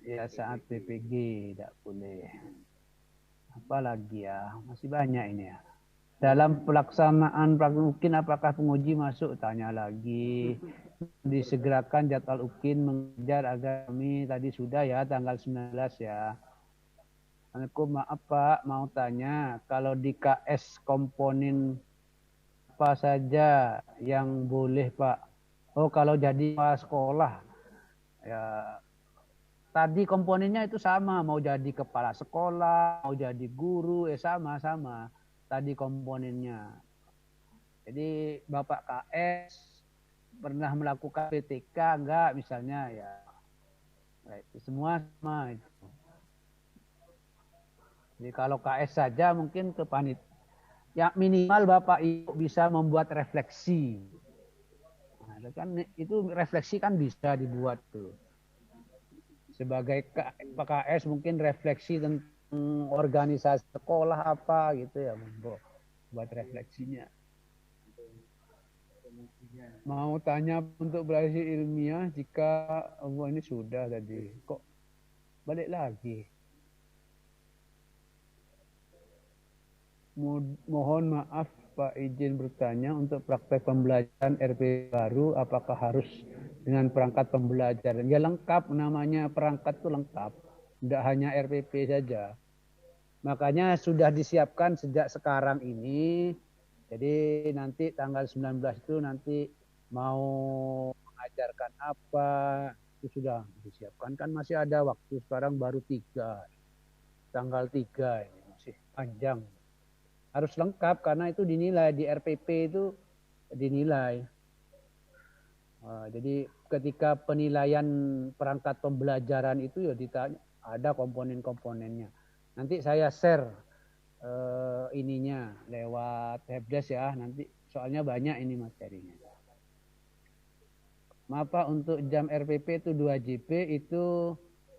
Ya saat PPG tidak boleh. Apalagi ya masih banyak ini ya. Dalam pelaksanaan praktik mungkin apakah penguji masuk? Tanya lagi. Disegerakan jadwal UKIN mengejar agar kami tadi sudah ya tanggal 19 ya. Assalamualaikum, maaf Pak mau tanya kalau di KS komponen apa saja yang boleh Pak? Oh kalau jadi sekolah ya tadi komponennya itu sama mau jadi kepala sekolah mau jadi guru sama-sama tadi komponennya. Jadi Bapak KS pernah melakukan PTK enggak misalnya ya. Nah, itu semua sama itu. Jadi kalau KS saja mungkin ke panit. Ya minimal Bapak Ibu bisa membuat refleksi. Nah, kan itu refleksi kan bisa dibuat tuh. Sebagai KS mungkin refleksi tentang organisasi sekolah apa gitu ya, buat refleksinya. Mau tanya untuk belajar ilmiah jika ini sudah tadi kok balik lagi. Mohon maaf Pak, izin bertanya untuk praktek pembelajaran RP baru apakah harus dengan perangkat pembelajaran? Ya lengkap, namanya perangkat itu lengkap. Tidak hanya RPP saja. Makanya sudah disiapkan sejak sekarang ini. Jadi nanti tanggal 19 itu nanti mau mengajarkan apa itu sudah disiapkan. Kan masih ada waktu, sekarang baru 3. Tanggal 3 ini masih panjang. Harus lengkap karena itu dinilai di RPP itu dinilai. Jadi ketika penilaian perangkat pembelajaran itu ya ditanya ada komponen-komponennya. Nanti saya share ininya lewat helpdesk ya. Nanti soalnya banyak ini materinya. Maaf Pak, untuk jam RPP itu 2 JP itu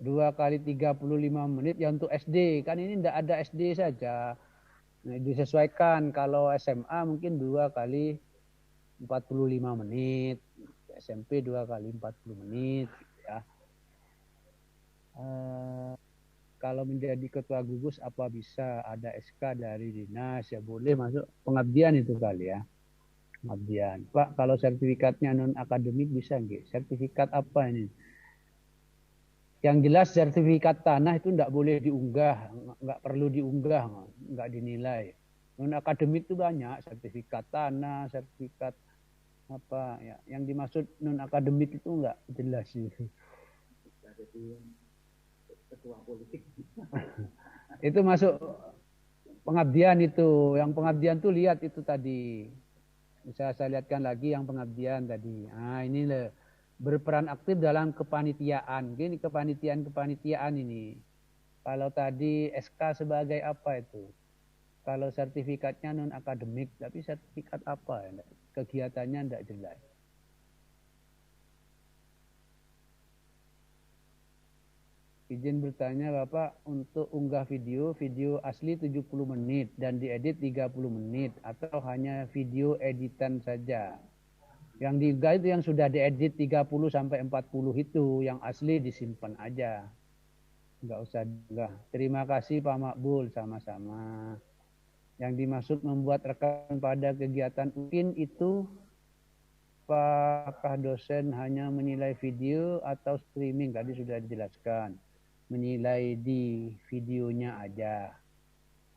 2 kali 35 menit ya untuk SD. Kan ini tidak ada SD saja. Nah, disesuaikan kalau SMA mungkin 2 kali 45 menit, SMP 2 kali 40 menit ya. Kalau menjadi ketua gugus apa bisa ada SK dari dinas ya, boleh masuk pengabdian itu kali ya. Pengabdian. Pak, kalau sertifikatnya non akademik bisa nggak? Sertifikat apa ini? Yang jelas sertifikat tanah itu tidak boleh diunggah, nggak perlu diunggah, nggak dinilai. Non akademik itu banyak, sertifikat tanah, sertifikat apa ya. Yang dimaksud non akademik itu nggak jelas itu. Ketua politik. Itu masuk pengabdian itu. Yang pengabdian tuh lihat itu tadi. Bisa saya lihatkan lagi yang pengabdian tadi. Nah ini loh. Berperan aktif dalam kepanitiaan. Gini kepanitiaan ini. Kalau tadi SK sebagai apa itu? Kalau sertifikatnya non akademik, tapi sertifikat apa? Kegiatannya tidak jelas. Izin bertanya Bapak, untuk unggah video asli 70 menit dan diedit 30 menit atau hanya video editan saja? Yang diunggah itu yang sudah diedit 30 sampai 40 itu, yang asli disimpan aja. Enggak usah diunggah. Terima kasih Pak Makbul, sama-sama. Yang dimaksud membuat rekaman pada kegiatan UIN itu, apakah dosen hanya menilai video atau streaming? Tadi sudah dijelaskan. Menilai di videonya aja.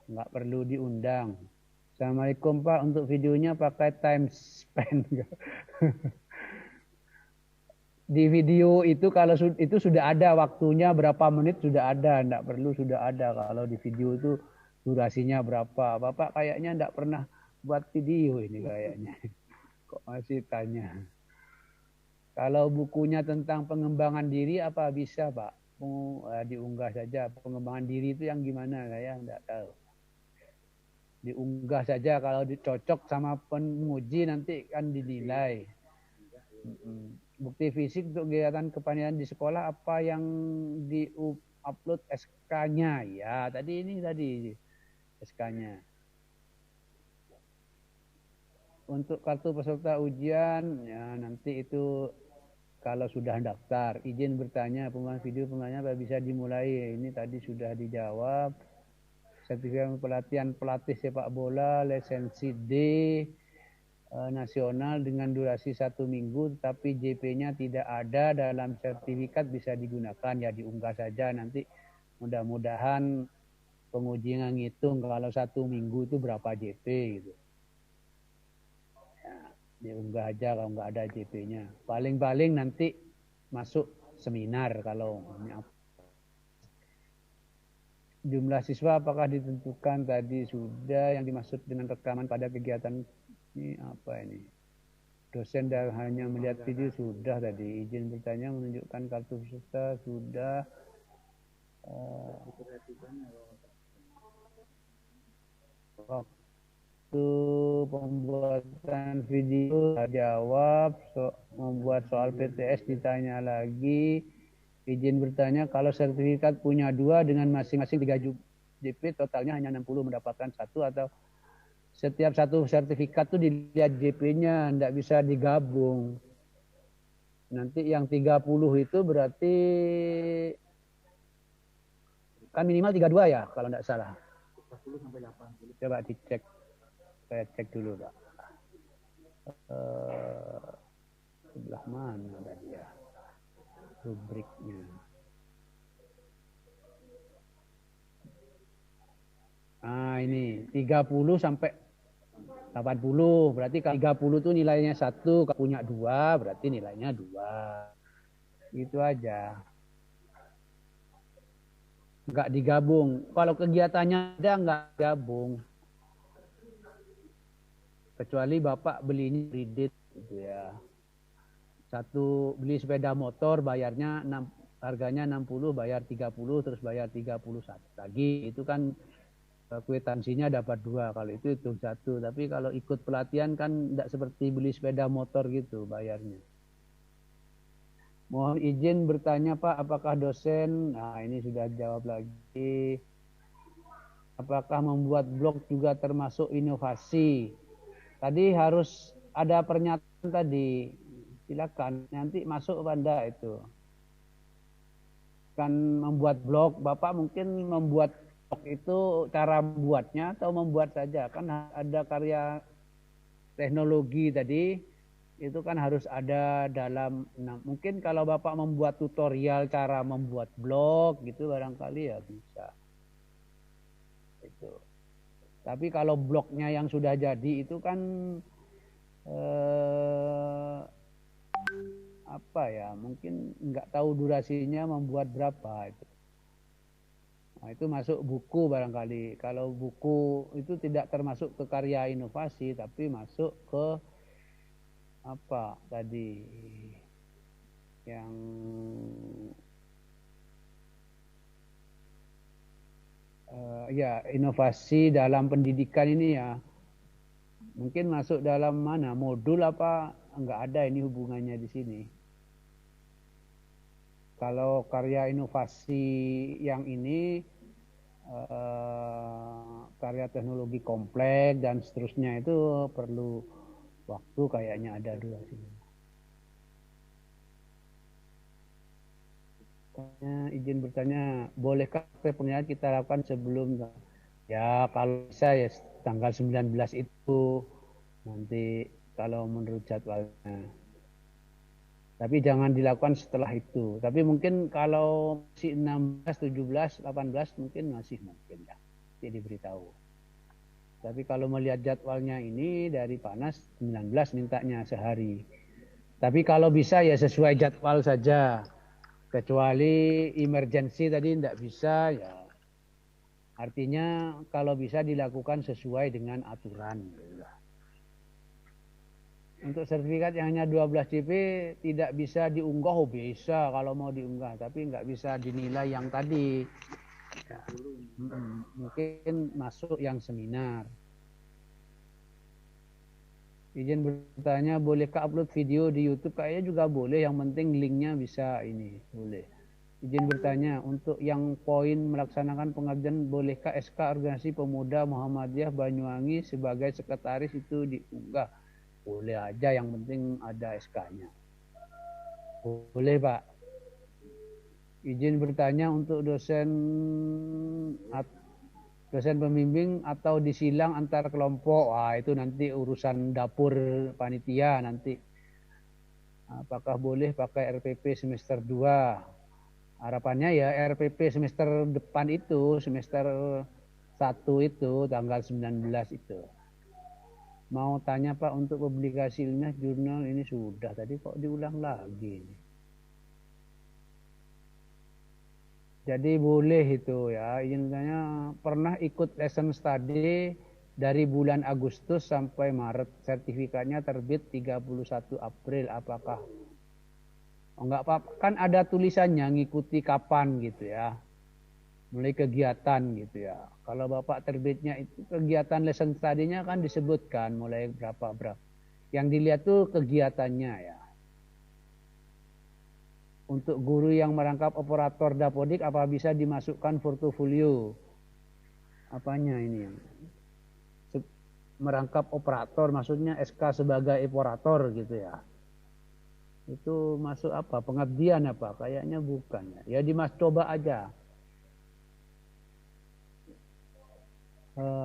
Enggak perlu diundang. Assalamualaikum Pak, untuk videonya pakai time span. Di video itu kalau itu sudah ada waktunya berapa menit sudah ada, enggak perlu sudah ada. Kalau di video itu durasinya berapa. Bapak kayaknya enggak pernah buat video ini kayaknya. Kok masih tanya. Kalau bukunya tentang pengembangan diri apa bisa Pak? Diunggah saja. Pengembangan diri itu yang gimana saya enggak tahu. Diunggah saja, kalau dicocok sama penguji nanti kan dinilai. Bukti fisik untuk kegiatan kepanitiaan di sekolah apa yang di-upload SK-nya? Ya, tadi SK-nya. Untuk kartu peserta ujian, ya nanti itu kalau sudah daftar. Izin bertanya, pembuatan video apa bisa dimulai? Ini tadi sudah dijawab. Sertifikat pelatihan pelatih sepak bola lisensi D nasional dengan durasi 1 minggu, tapi JP-nya tidak ada dalam sertifikat bisa digunakan ya, diunggah saja nanti. Mudah-mudahan penguji ngitung kalau 1 minggu itu berapa JP gitu. Ya, diunggah aja kalau nggak ada JP-nya. Paling-paling nanti masuk seminar kalau jumlah siswa apakah ditentukan? Tadi sudah. Yang dimaksud dengan rekaman pada kegiatan ini apa ini? dosen dan hanya melihat video sudah tadi. Izin bertanya menunjukkan kartu peserta sudah. Waktu pembuatan video jawab, membuat soal PTS ditanya lagi. Izin bertanya kalau sertifikat punya 2 dengan masing-masing 3 JP totalnya hanya 60 mendapatkan 1 atau setiap satu sertifikat tuh dilihat JP-nya, enggak bisa digabung. Nanti yang 30 itu berarti kan minimal 32 ya kalau enggak salah. 40 sampai 80. Coba dicek. Saya cek dulu, Pak. Sebelah mana tadi ya rubriknya? Nah, ini 30 sampai 80. Berarti kalau 30 itu nilainya 1, kalau punya 2 berarti nilainya 2. Gitu aja. Enggak digabung. Kalau kegiatannya ada enggak gabung. Kecuali Bapak belinya kredit gitu ya. Satu beli sepeda motor bayarnya harganya 60, bayar 30 terus bayar 31 lagi. Itu kan kwitansinya dapat 2 kalau itu hitung 1. Tapi kalau ikut pelatihan kan tidak seperti beli sepeda motor gitu bayarnya. Mohon izin bertanya Pak, apakah dosen, nah ini sudah jawab lagi. Apakah membuat blog juga termasuk inovasi? Tadi harus ada pernyataan tadi. Silakan nanti masuk Anda itu. Kan membuat blog, Bapak mungkin membuat blog itu cara membuatnya atau membuat saja. Kan ada karya teknologi tadi, itu kan harus ada dalam, nah, mungkin kalau Bapak membuat tutorial cara membuat blog gitu barangkali ya bisa. Itu. Tapi kalau blognya yang sudah jadi itu kan apa ya, mungkin nggak tahu durasinya membuat berapa itu. Nah, itu masuk buku barangkali. Kalau buku itu tidak termasuk ke karya inovasi, tapi masuk ke apa tadi yang ya inovasi dalam pendidikan ini ya. Mungkin masuk dalam mana modul apa, enggak ada ini hubungannya di sini. Kalau karya inovasi yang ini karya teknologi kompleks dan seterusnya itu perlu waktu, kayaknya ada durasinya. Izin bertanya, bolehkah penilaian kita lakukan sebelum? Ya kalau bisa ya tanggal 19 itu nanti kalau menurut jadwalnya. Tapi jangan dilakukan setelah itu. Tapi mungkin kalau masih 16, 17, 18 mungkin masih mungkin ya. Jadi diberitahu. Tapi kalau melihat jadwalnya ini dari Panas 19 mintanya sehari. Tapi kalau bisa ya sesuai jadwal saja. Kecuali emergency tadi tidak bisa ya. Artinya kalau bisa dilakukan sesuai dengan aturan. Untuk sertifikat yang hanya 12 CP tidak bisa diunggah, oh bisa kalau mau diunggah, tapi nggak bisa dinilai yang tadi. Ya. Mungkin masuk yang seminar. Izin bertanya, bolehkah upload video di YouTube? Kayaknya juga boleh, yang penting linknya bisa ini, boleh. Izin bertanya, untuk yang poin melaksanakan pengabdian, bolehkah SK Organisasi Pemuda Muhammadiyah Banyuwangi sebagai sekretaris itu diunggah? Boleh aja, yang penting ada SK-nya. Boleh Pak. Izin bertanya untuk dosen pembimbing atau disilang antar kelompok. Wah, itu nanti urusan dapur panitia nanti. Apakah boleh pakai RPP semester 2? Harapannya ya RPP semester depan itu, semester 1 itu, tanggal 19 itu. Mau tanya Pak, untuk publikasi ilmiah jurnal ini sudah, tadi kok diulang lagi. Jadi boleh itu ya, izin tanya, pernah ikut lesson study dari bulan Agustus sampai Maret. Sertifikatnya terbit 31 April. Apakah? Oh, enggak apa-apa. Kan ada tulisannya ngikuti kapan gitu ya. Mulai kegiatan gitu ya. Kalau Bapak terbitnya itu kegiatan lesson study-nya kan disebutkan mulai berapa. Yang dilihat tuh kegiatannya ya. Untuk guru yang merangkap operator dapodik apa bisa dimasukkan portofolio? Apanya ini yang merangkap operator maksudnya SK sebagai operator gitu ya. Itu masuk apa? Pengabdian apa? Kayaknya bukan ya. Ya coba aja.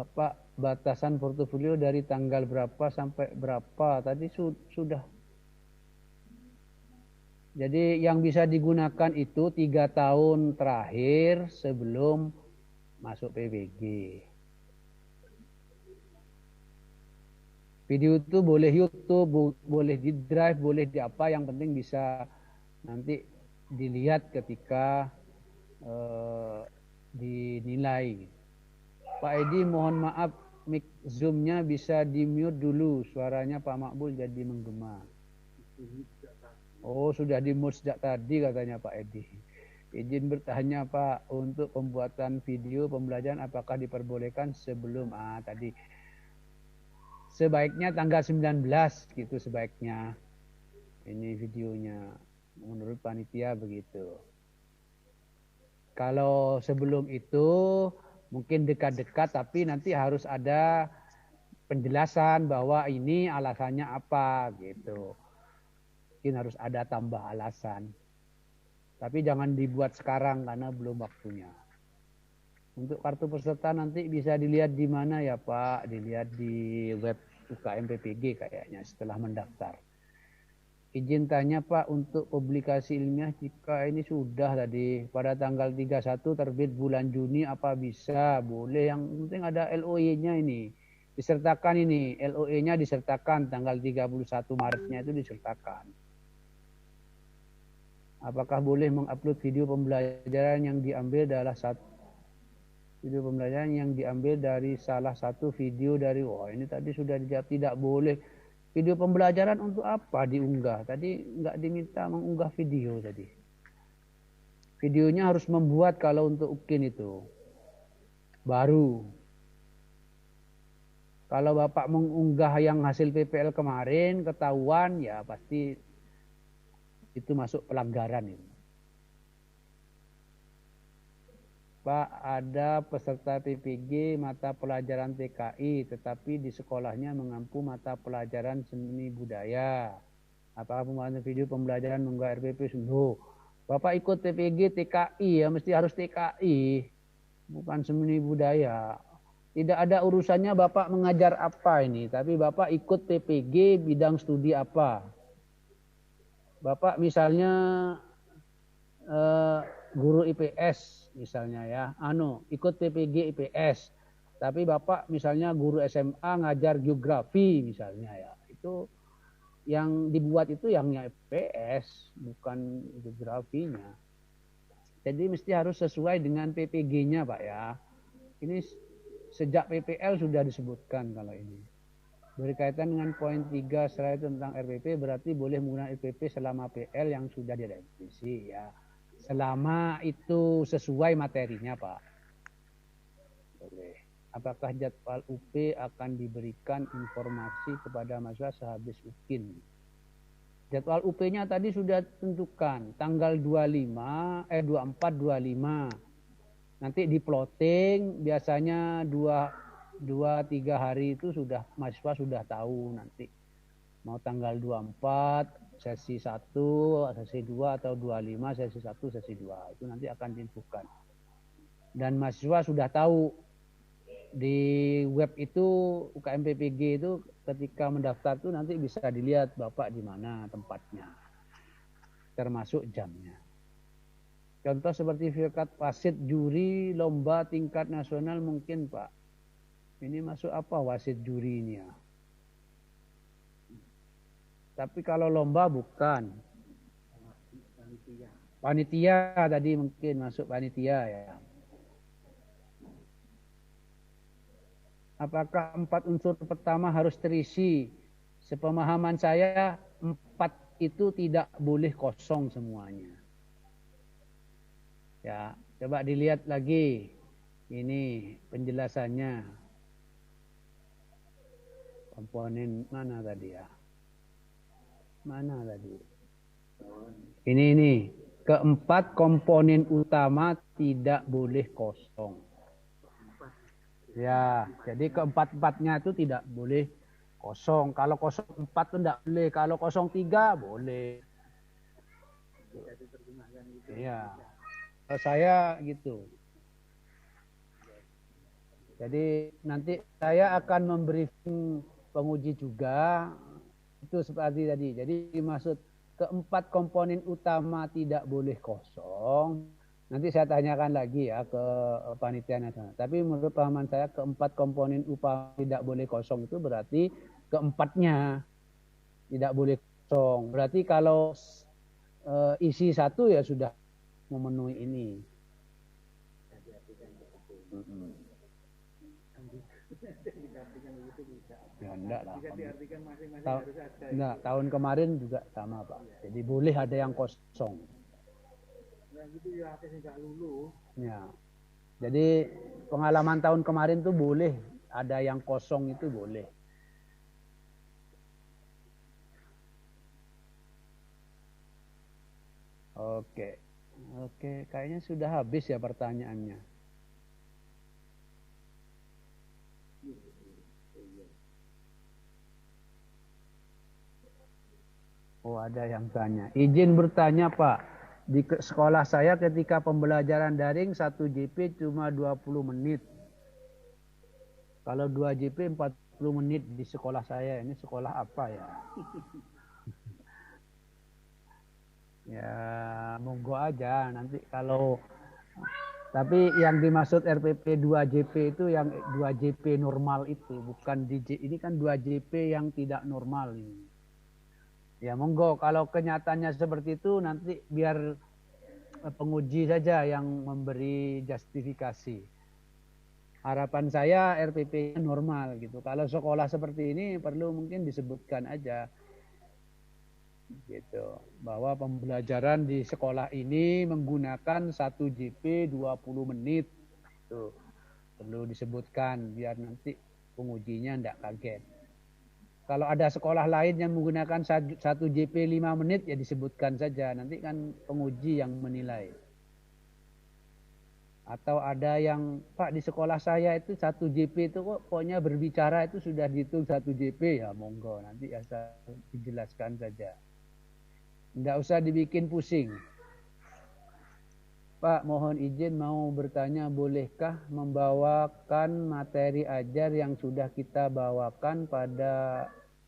Pak, batasan portofolio dari tanggal berapa sampai berapa? Tadi sudah. Jadi yang bisa digunakan itu 3 tahun terakhir sebelum masuk PBG. Video itu boleh YouTube, boleh di Drive, boleh di apa, yang penting bisa nanti dilihat ketika dinilai. Pak Edi mohon maaf, mic Zoom-nya bisa di-mute dulu, suaranya Pak Makbul jadi menggema. Oh, sudah di-mute sejak tadi katanya Pak Edi. Izin bertanya Pak, untuk pembuatan video pembelajaran apakah diperbolehkan sebelum tadi? Sebaiknya tanggal 19 gitu sebaiknya. Ini videonya menurut panitia begitu. Kalau sebelum itu mungkin dekat-dekat tapi nanti harus ada penjelasan bahwa ini alasannya apa gitu. Mungkin harus ada tambah alasan. Tapi jangan dibuat sekarang karena belum waktunya. Untuk kartu peserta nanti bisa dilihat di mana ya Pak? Dilihat di web UKM PPG kayaknya setelah mendaftar. Izin tanya Pak, untuk publikasi ilmiah jika ini sudah tadi pada tanggal 31 terbit bulan Juni apa bisa? Boleh, yang penting ada LOE-nya ini. Disertakan ini, LOE-nya disertakan tanggal 31 Maretnya itu disertakan. Apakah boleh mengupload video pembelajaran yang diambil dari salah satu video dari ini tadi sudah dijawab tidak boleh. Video pembelajaran untuk apa diunggah? Tadi nggak diminta mengunggah video tadi. Videonya harus membuat kalau untuk UKIN itu. Baru. Kalau Bapak mengunggah yang hasil PPL kemarin ketahuan ya pasti itu masuk pelanggaran ini. Pak, ada peserta PPG mata pelajaran TKI tetapi di sekolahnya mengampu mata pelajaran seni budaya. Apakah pembuatan video pembelajaran mengunggah RPP? No. Bapak ikut PPG TKI ya mesti harus TKI, bukan seni budaya. Tidak ada urusannya Bapak mengajar apa ini, tapi Bapak ikut PPG bidang studi apa. Bapak misalnya guru IPS misalnya ya, ikut PPG IPS. Tapi Bapak misalnya guru SMA ngajar geografi misalnya ya. Itu yang dibuat itu yang IPS, bukan geografinya. Jadi mesti harus sesuai dengan PPG-nya Pak ya. Ini sejak PPL sudah disebutkan kalau ini. Berkaitan dengan poin 3 slide tentang RPP berarti boleh menggunakan RPP selama PL yang sudah direvisi ya. Selama itu sesuai materinya Pak. Boleh. Apakah jadwal UP akan diberikan informasi kepada mahasiswa sehabis UKIN? Jadwal UP-nya tadi sudah tentukan tanggal 24, 25. Nanti di plotting biasanya 2-3 hari itu sudah mahasiswa sudah tahu nanti mau tanggal 24 sesi 1, sesi 2 atau 25 sesi 1, sesi 2 itu nanti akan diinfokan. Dan mahasiswa sudah tahu di web itu UKM PPG itu ketika mendaftar itu nanti bisa dilihat Bapak di mana tempatnya termasuk jamnya. Contoh seperti sertifikat wasit juri lomba tingkat nasional mungkin Pak. Ini masuk apa wasit juri ini ya? Tapi kalau lomba bukan. Panitia tadi mungkin masuk panitia ya. Apakah 4 unsur pertama harus terisi? Sepemahaman saya 4 itu tidak boleh kosong semuanya. Ya, coba dilihat lagi. Ini penjelasannya. Komponen mana tadi ya? Mana tadi? Ini. Keempat komponen utama tidak boleh kosong. Ya, jadi keempat-empatnya itu tidak boleh kosong. Kalau 04 itu tidak boleh. Kalau 03 boleh. Iya. Kalau saya gitu. Jadi nanti saya akan membriefing penguji juga. Itu seperti tadi. Jadi maksud keempat komponen utama tidak boleh kosong. Nanti saya tanyakan lagi ya ke panitia nasional. Tapi menurut pemahaman saya keempat komponen utama tidak boleh kosong itu berarti keempatnya tidak boleh kosong. Berarti kalau isi satu ya sudah memenuhi ini. Ya enggak lah. Enggak, tahun kemarin juga sama Pak. Jadi boleh ada yang kosong. Ya. Jadi pengalaman tahun kemarin tuh boleh ada yang kosong itu boleh. Oke. Oke, kayaknya sudah habis ya pertanyaannya. Oh, ada yang tanya. Izin bertanya, Pak. Di sekolah saya ketika pembelajaran daring 1 JP cuma 20 menit. Kalau 2 JP 40 menit di sekolah saya. Ini sekolah apa ya? Ya, monggo aja nanti kalau tapi yang dimaksud RPP 2 JP itu yang 2 JP normal itu, bukan ini kan 2 JP yang tidak normal ini. Ya monggo kalau kenyataannya seperti itu nanti biar penguji saja yang memberi justifikasi. Harapan saya RPP normal gitu. Kalau sekolah seperti ini perlu mungkin disebutkan aja gitu bahwa pembelajaran di sekolah ini menggunakan 1 JP 20 menit. Tuh. Perlu disebutkan biar nanti pengujinya tidak kaget. Kalau ada sekolah lain yang menggunakan 1 JP 5 menit, ya disebutkan saja. Nanti kan penguji yang menilai. Atau ada yang, Pak di sekolah saya itu 1 JP itu kok pokoknya berbicara itu sudah dihitung 1 JP. Ya monggo, nanti asal dijelaskan saja. Tidak usah dibikin pusing. Pak mohon izin mau bertanya, bolehkah membawakan materi ajar yang sudah kita bawakan pada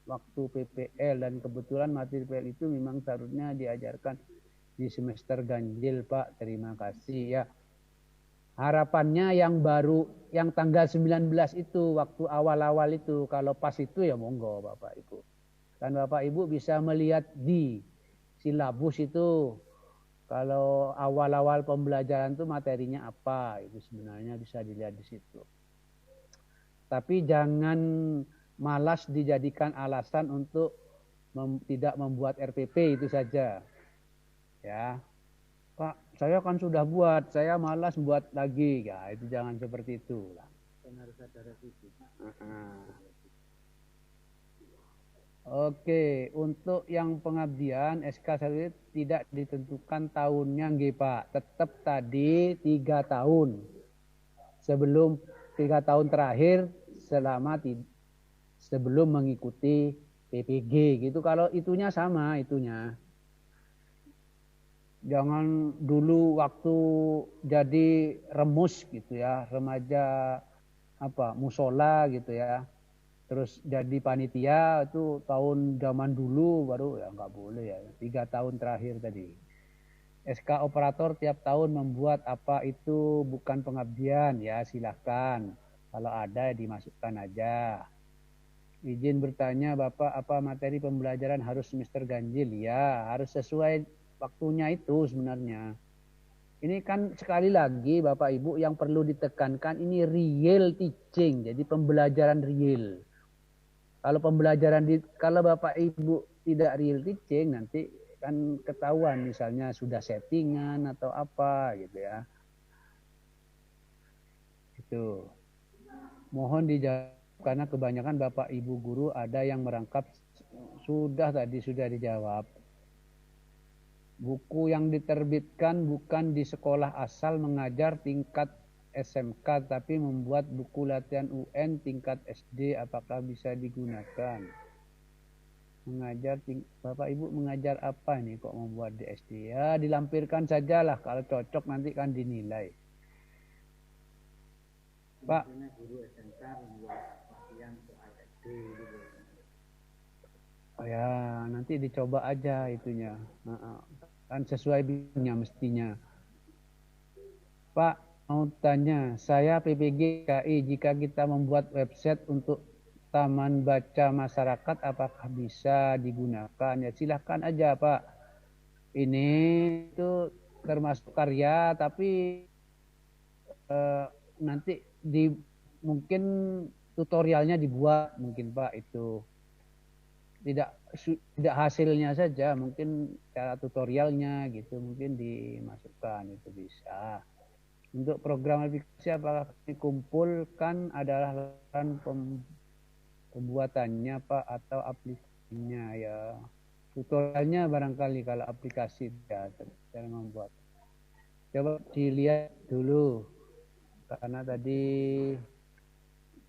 waktu PPL, dan kebetulan materi PPL itu memang seharusnya diajarkan di semester ganjil Pak, terima kasih ya. Harapannya yang baru, yang tanggal 19 itu, waktu awal-awal itu, kalau pas itu ya monggo Bapak Ibu. Dan Bapak Ibu bisa melihat di silabus itu, kalau awal-awal pembelajaran itu materinya apa, itu sebenarnya bisa dilihat di situ. Tapi jangan malas dijadikan alasan untuk tidak membuat RPP itu saja. Ya, Pak, saya kan sudah buat, saya malas buat lagi. Ya, itu jangan seperti itu. Harus ada revisi. Oke, untuk yang pengabdian SK saya tidak ditentukan tahunnya nggih Pak. Tetap tadi 3 tahun. Sebelum 3 tahun terakhir sebelum mengikuti PPG gitu. Kalau itunya sama itunya. Jangan dulu waktu jadi remus gitu ya, remaja musola gitu ya. Terus jadi panitia itu tahun zaman dulu baru ya nggak boleh ya. 3 tahun terakhir tadi. SK operator tiap tahun membuat apa itu bukan pengabdian ya silahkan. Kalau ada dimasukkan aja. Izin bertanya Bapak, apa materi pembelajaran harus semester ganjil? Ya harus sesuai waktunya itu sebenarnya. Ini kan sekali lagi Bapak Ibu yang perlu ditekankan ini real teaching, jadi pembelajaran real. Kalau Bapak Ibu tidak real teaching nanti kan ketahuan misalnya sudah settingan atau apa gitu ya. Itu. Mohon dijawab karena kebanyakan Bapak Ibu guru ada yang merangkap sudah dijawab. Buku yang diterbitkan bukan di sekolah asal mengajar tingkat SMK tapi membuat buku latihan UN tingkat SD, apakah bisa digunakan? Bapak Ibu mengajar apa nih kok membuat di SD? Ya dilampirkan sajalah, kalau cocok nanti kan dinilai. Pak. Guru SMK membuat latihan soal SD gitu. Oh ya, nanti dicoba aja itunya. Kan sesuai bidangnya mestinya. Pak, mau tanya, saya PPG KI, jika kita membuat website untuk Taman Baca Masyarakat, apakah bisa digunakan? Ya silahkan aja Pak. Ini itu termasuk karya, tapi nanti mungkin tutorialnya dibuat mungkin Pak itu. Tidak hasilnya saja, mungkin cara tutorialnya gitu mungkin dimasukkan, itu bisa. Untuk program aplikasi apakah dikumpulkan adalah pembuatannya Pak atau aplikasinya? Ya tutorialnya barangkali kalau aplikasi ya cara membuat. Coba dilihat dulu karena tadi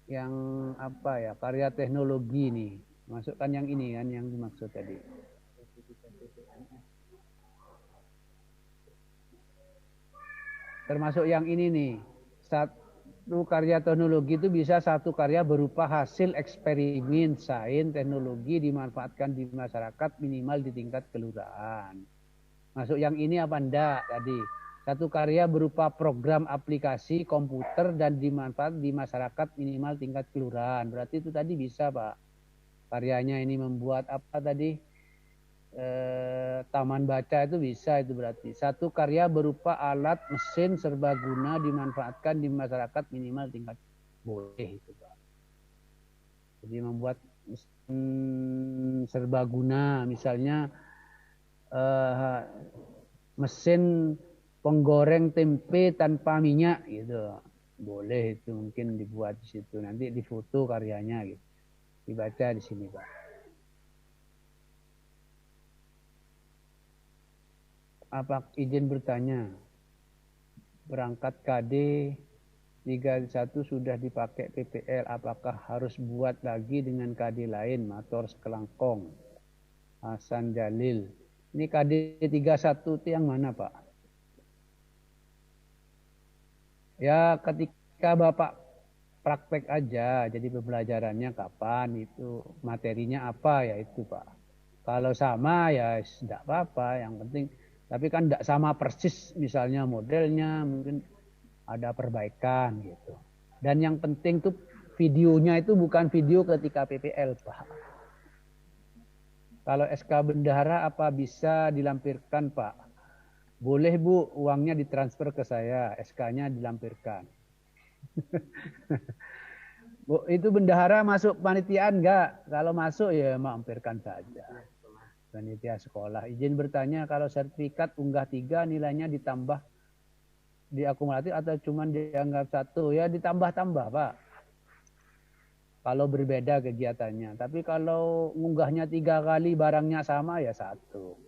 yang apa ya, karya teknologi nih. Masukkan yang ini kan yang dimaksud tadi. Termasuk yang ini nih. Satu karya teknologi itu bisa satu karya berupa hasil eksperimen sains teknologi dimanfaatkan di masyarakat minimal di tingkat kelurahan. Masuk yang ini apa enggak tadi? Satu karya berupa program aplikasi komputer dan dimanfaatkan di masyarakat minimal tingkat kelurahan. Berarti itu tadi bisa Pak. Karyanya ini membuat apa tadi? Taman baca itu bisa, itu berarti. Satu karya berupa alat mesin serbaguna dimanfaatkan di masyarakat minimal tingkat boleh itu Pak. Jadi membuat mesin serbaguna, misalnya mesin penggoreng tempe tanpa minyak gitu. Boleh itu mungkin dibuat di situ. Nanti difoto karyanya gitu. Dibaca di sini Pak. Apa izin bertanya? Berangkat KD 31 sudah dipakai PPL, apakah harus buat lagi dengan KD lain? Motor Sekelangkong. Hasan Jalil. Ini KD 31 itu yang mana Pak? Ya ketika Bapak praktek aja, jadi pembelajarannya kapan, itu materinya apa ya itu Pak. Kalau sama ya tidak apa-apa, yang penting, tapi kan tidak sama persis misalnya modelnya, mungkin ada perbaikan gitu. Dan yang penting tuh videonya itu bukan video ketika PPL Pak. Kalau SK bendahara apa bisa dilampirkan Pak? Boleh Bu, uangnya ditransfer ke saya, SK-nya dilampirkan. Bu, itu bendahara masuk panitiaan enggak? Kalau masuk ya mampirkan saja. Panitia sekolah. Izin bertanya, kalau sertifikat unggah 3 nilainya ditambah diakumulatif atau cuma dianggap 1? Ya ditambah-tambah Pak. Kalau berbeda kegiatannya. Tapi kalau unggahnya 3 kali barangnya sama ya 1.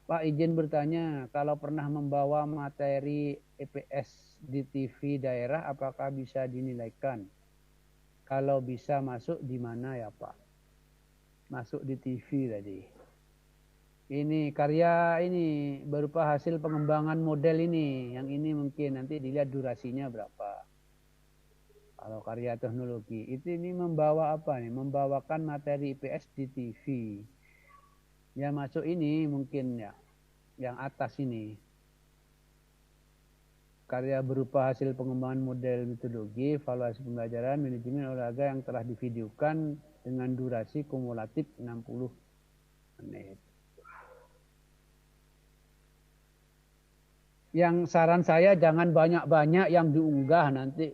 Pak izin bertanya, kalau pernah membawa materi EPS di TV daerah, apakah bisa dinilaikan? Kalau bisa masuk di mana ya Pak? Masuk di TV tadi. Ini karya ini berupa hasil pengembangan model ini. Yang ini mungkin nanti dilihat durasinya berapa. Kalau karya teknologi itu ini membawa apa nih? Membawakan materi IPS di TV. Ya masuk ini mungkin ya, yang atas ini. Karya berupa hasil pengembangan model metodologi, evaluasi pembelajaran, manajemen olahraga yang telah divideokan dengan durasi kumulatif 60 menit. Yang saran saya jangan banyak-banyak yang diunggah, nanti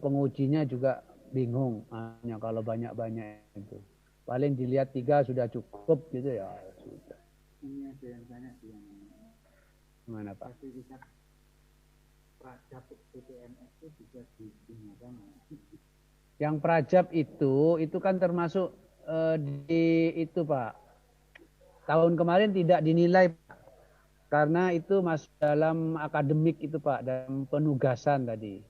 pengujinya juga bingung. Hanya kalau banyak-banyak itu. Paling dilihat 3 sudah cukup gitu ya. Sudah. Ini ada yang tanya yang Gimana Pak? sertifikat prajab PTNS itu bisa digunakan. Yang prajab itu kan termasuk di itu Pak. Tahun kemarin tidak dinilai Pak. Karena itu masuk dalam akademik itu Pak, dalam penugasan tadi.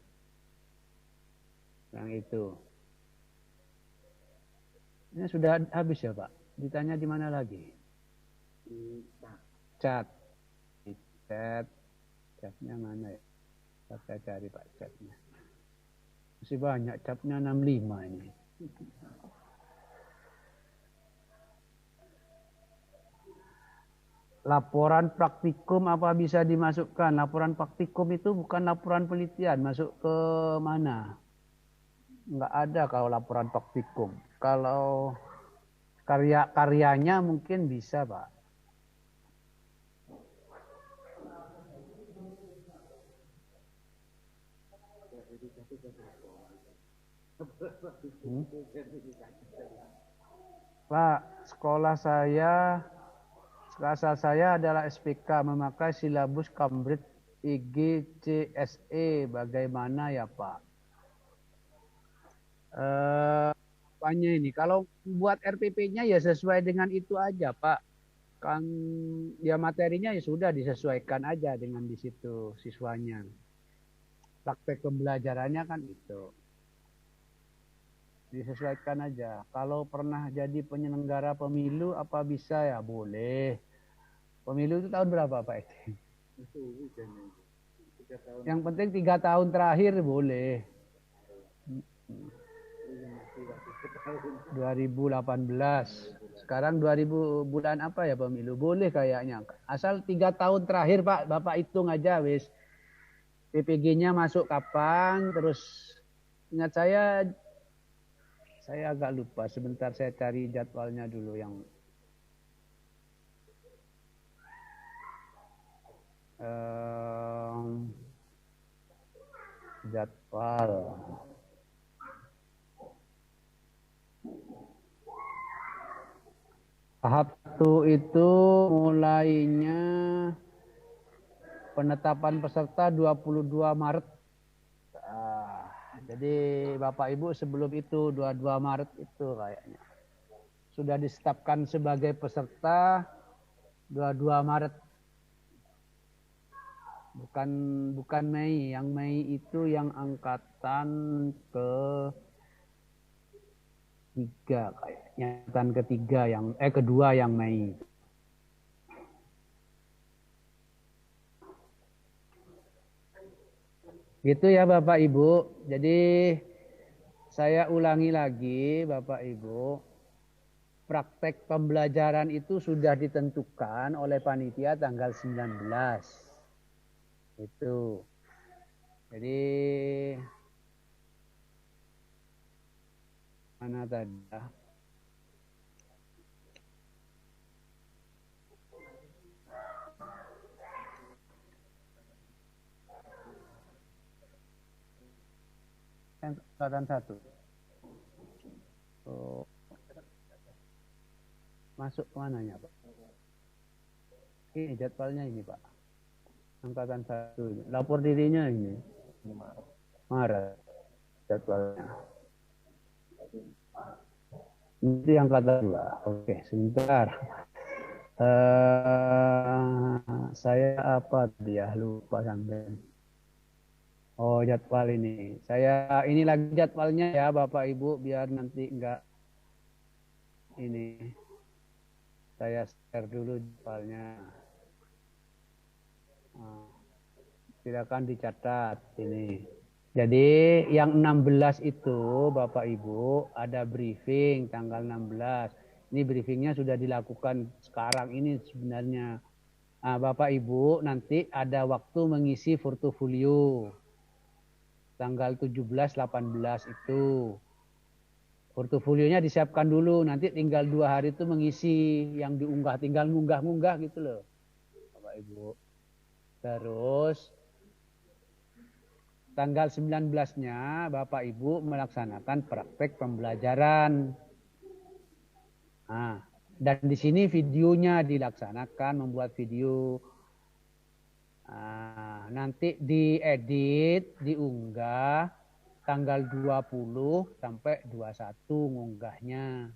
Yang itu. Ini sudah habis ya Pak? Ditanya di mana lagi? Chat. Di chat. Chatnya mana ya? Saya cari Pak chatnya. Masih banyak, chatnya 65 ini. Laporan praktikum apa bisa dimasukkan? Laporan praktikum itu bukan laporan penelitian. Masuk ke mana? Enggak ada kalau laporan praktikum. Kalau karyanya mungkin bisa, Pak. Pak, asal saya adalah SPK memakai silabus Cambridge IGCSE. Bagaimana ya Pak? Apanya ini? Kalau buat RPP-nya ya sesuai dengan itu aja Pak. Kan ya materinya ya sudah disesuaikan aja dengan di situ siswanya. Praktek pembelajarannya kan itu. Disesuaikan aja. Kalau pernah jadi penyelenggara pemilu apa bisa ya? Boleh. Pemilu itu tahun berapa Pak Edi? Yang penting 3 tahun terakhir boleh. 2018. Sekarang 2000 bulan apa ya pemilu? Boleh kayaknya. Asal 3 tahun terakhir Pak, Bapak hitung aja wis. PPG-nya masuk kapan, terus ingat saya agak lupa. Sebentar saya cari jadwalnya dulu yang jadwal. Tahap 1 itu mulainya penetapan peserta 22 Maret. Jadi Bapak Ibu sebelum itu 22 Maret itu kayaknya sudah ditetapkan sebagai peserta 22 Maret. Bukan Mei, yang Mei itu yang angkatan ketiga kayaknya, angkatan ketiga yang kedua yang Mei. Gitu ya Bapak Ibu. Jadi saya ulangi lagi Bapak Ibu. Praktek pembelajaran itu sudah ditentukan oleh panitia tanggal 19. Itu. Jadi mana tadi? Angkatan 1. Oh. Masuk mananya Pak? Ini jadwalnya ini Pak. Angkatan 1. Lapor dirinya ini. Maret. Jadwalnya. Ini angkatan 2. Oke, sebentar. Saya apa dia lupa sampai. Oh, jadwal ini. Ini lagi jadwalnya ya Bapak Ibu biar nanti enggak ini. Saya share dulu jadwalnya. Silakan dicatat ini. Jadi yang 16 itu Bapak Ibu ada briefing tanggal 16. Ini briefingnya sudah dilakukan sekarang ini sebenarnya. Bapak Ibu nanti ada waktu mengisi portofolio. Tanggal 17-18 itu. Portofolionya disiapkan dulu. Nanti tinggal 2 hari itu mengisi yang diunggah. Tinggal ngunggah-ngunggah gitu loh. Bapak Ibu. Terus tanggal 19-nya Bapak Ibu melaksanakan praktek pembelajaran. Nah, dan di sini videonya dilaksanakan, membuat video. Nah, nanti diedit, diunggah tanggal 20 sampai 21 ngunggahnya.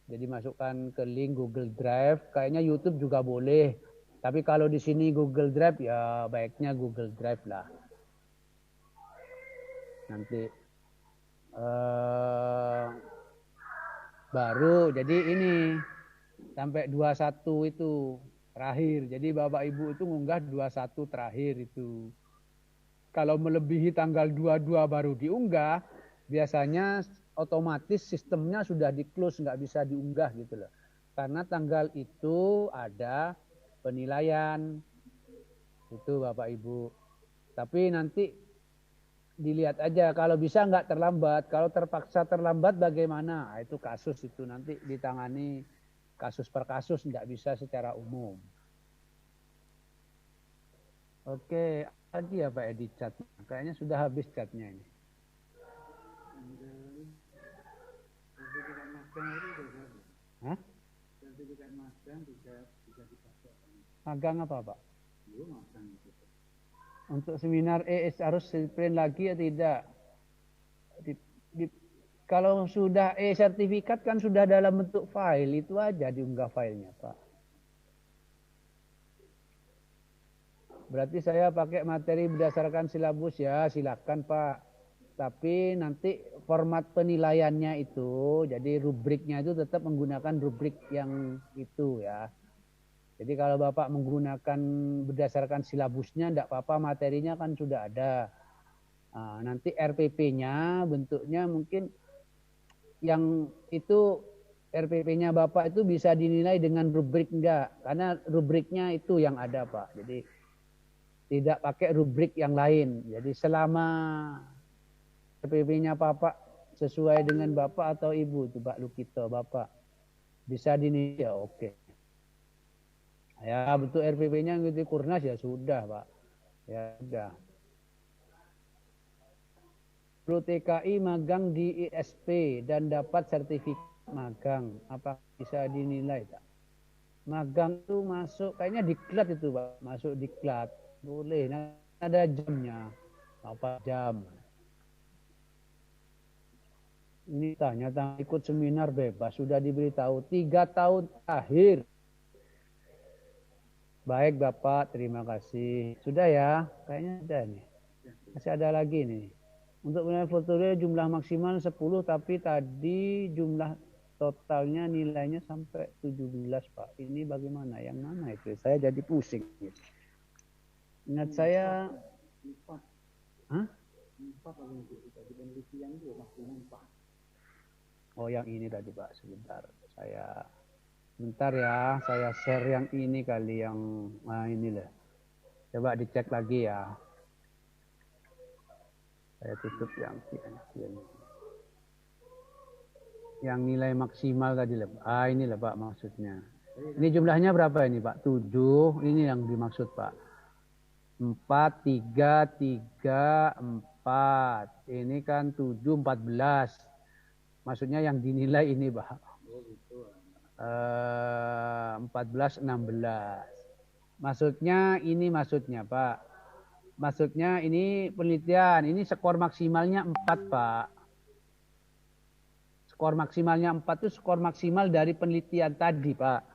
Jadi masukkan ke link Google Drive, kayaknya YouTube juga boleh. Tapi kalau di sini Google Drive ya baiknya Google Drive lah. Nanti baru jadi ini sampai 21 itu terakhir. Jadi Bapak Ibu itu ngunggah 21 terakhir itu. Kalau melebihi tanggal 22 baru diunggah, biasanya otomatis sistemnya sudah di-close, nggak bisa diunggah gitu loh. Karena tanggal itu ada penilaian. Itu Bapak Ibu. Tapi nanti dilihat aja, kalau bisa nggak terlambat. Kalau terpaksa terlambat bagaimana? Nah, itu kasus itu nanti ditangani kasus per kasus, nggak bisa secara umum. Oke, lagi ya Pak Edi chat. Kayaknya sudah habis chatnya ini. Hah? Magang apa Pak? Untuk seminar harus print lagi atau tidak? Kalau sudah sertifikat kan sudah dalam bentuk file, itu aja diunggah filenya Pak. Berarti saya pakai materi berdasarkan silabus ya, silakan Pak. Tapi nanti format penilaiannya itu, jadi rubriknya itu tetap menggunakan rubrik yang itu ya. Jadi kalau Bapak menggunakan berdasarkan silabusnya, enggak apa-apa, materinya kan sudah ada. Nah, nanti RPP-nya bentuknya mungkin yang itu RPP-nya Bapak itu bisa dinilai dengan rubrik enggak, karena rubriknya itu yang ada Pak. Jadi tidak pakai rubrik yang lain. Jadi selama RPP-nya Bapak sesuai dengan Bapak atau Ibu itu Pak Lukito Bapak bisa dinilai ya oke. Ya bentuk RPP-nya ngikuti Kurnas ya sudah Pak. Ya sudah. Perlu TKI magang di ISP dan dapat sertifikat magang. Apa bisa dinilai tak? Magang itu masuk kayaknya diklat itu Pak. Masuk diklat. Boleh. Nah, ada jamnya. Apa jam? Ini tanya ikut seminar bebas. Sudah diberitahu 3 tahun akhir. Baik Bapak, terima kasih. Sudah ya? Kayaknya sudah nih. Masih ada lagi nih. Untuk penilaian portfolio jumlah maksimal 10, tapi tadi jumlah totalnya nilainya sampai 17 Pak. Ini bagaimana? Yang mana itu? Saya jadi pusing. Ingat saya... Hah? Oh yang ini tadi Pak, sebentar. Bentar ya, saya share yang ini kali yang ini lah. Coba dicek lagi ya. Saya tutup yang ini. Yang nilai maksimal tadi lah. Ini lah Pak maksudnya. Ini jumlahnya berapa ini Pak? 7. Ini yang dimaksud Pak. 4, 3, 3, 4. Ini kan 7, 14. Maksudnya yang dinilai ini Pak. 14, 16. Maksudnya Pak. Maksudnya ini penelitian, ini skor maksimalnya 4 Pak. Skor maksimalnya 4 itu skor maksimal dari penelitian tadi Pak.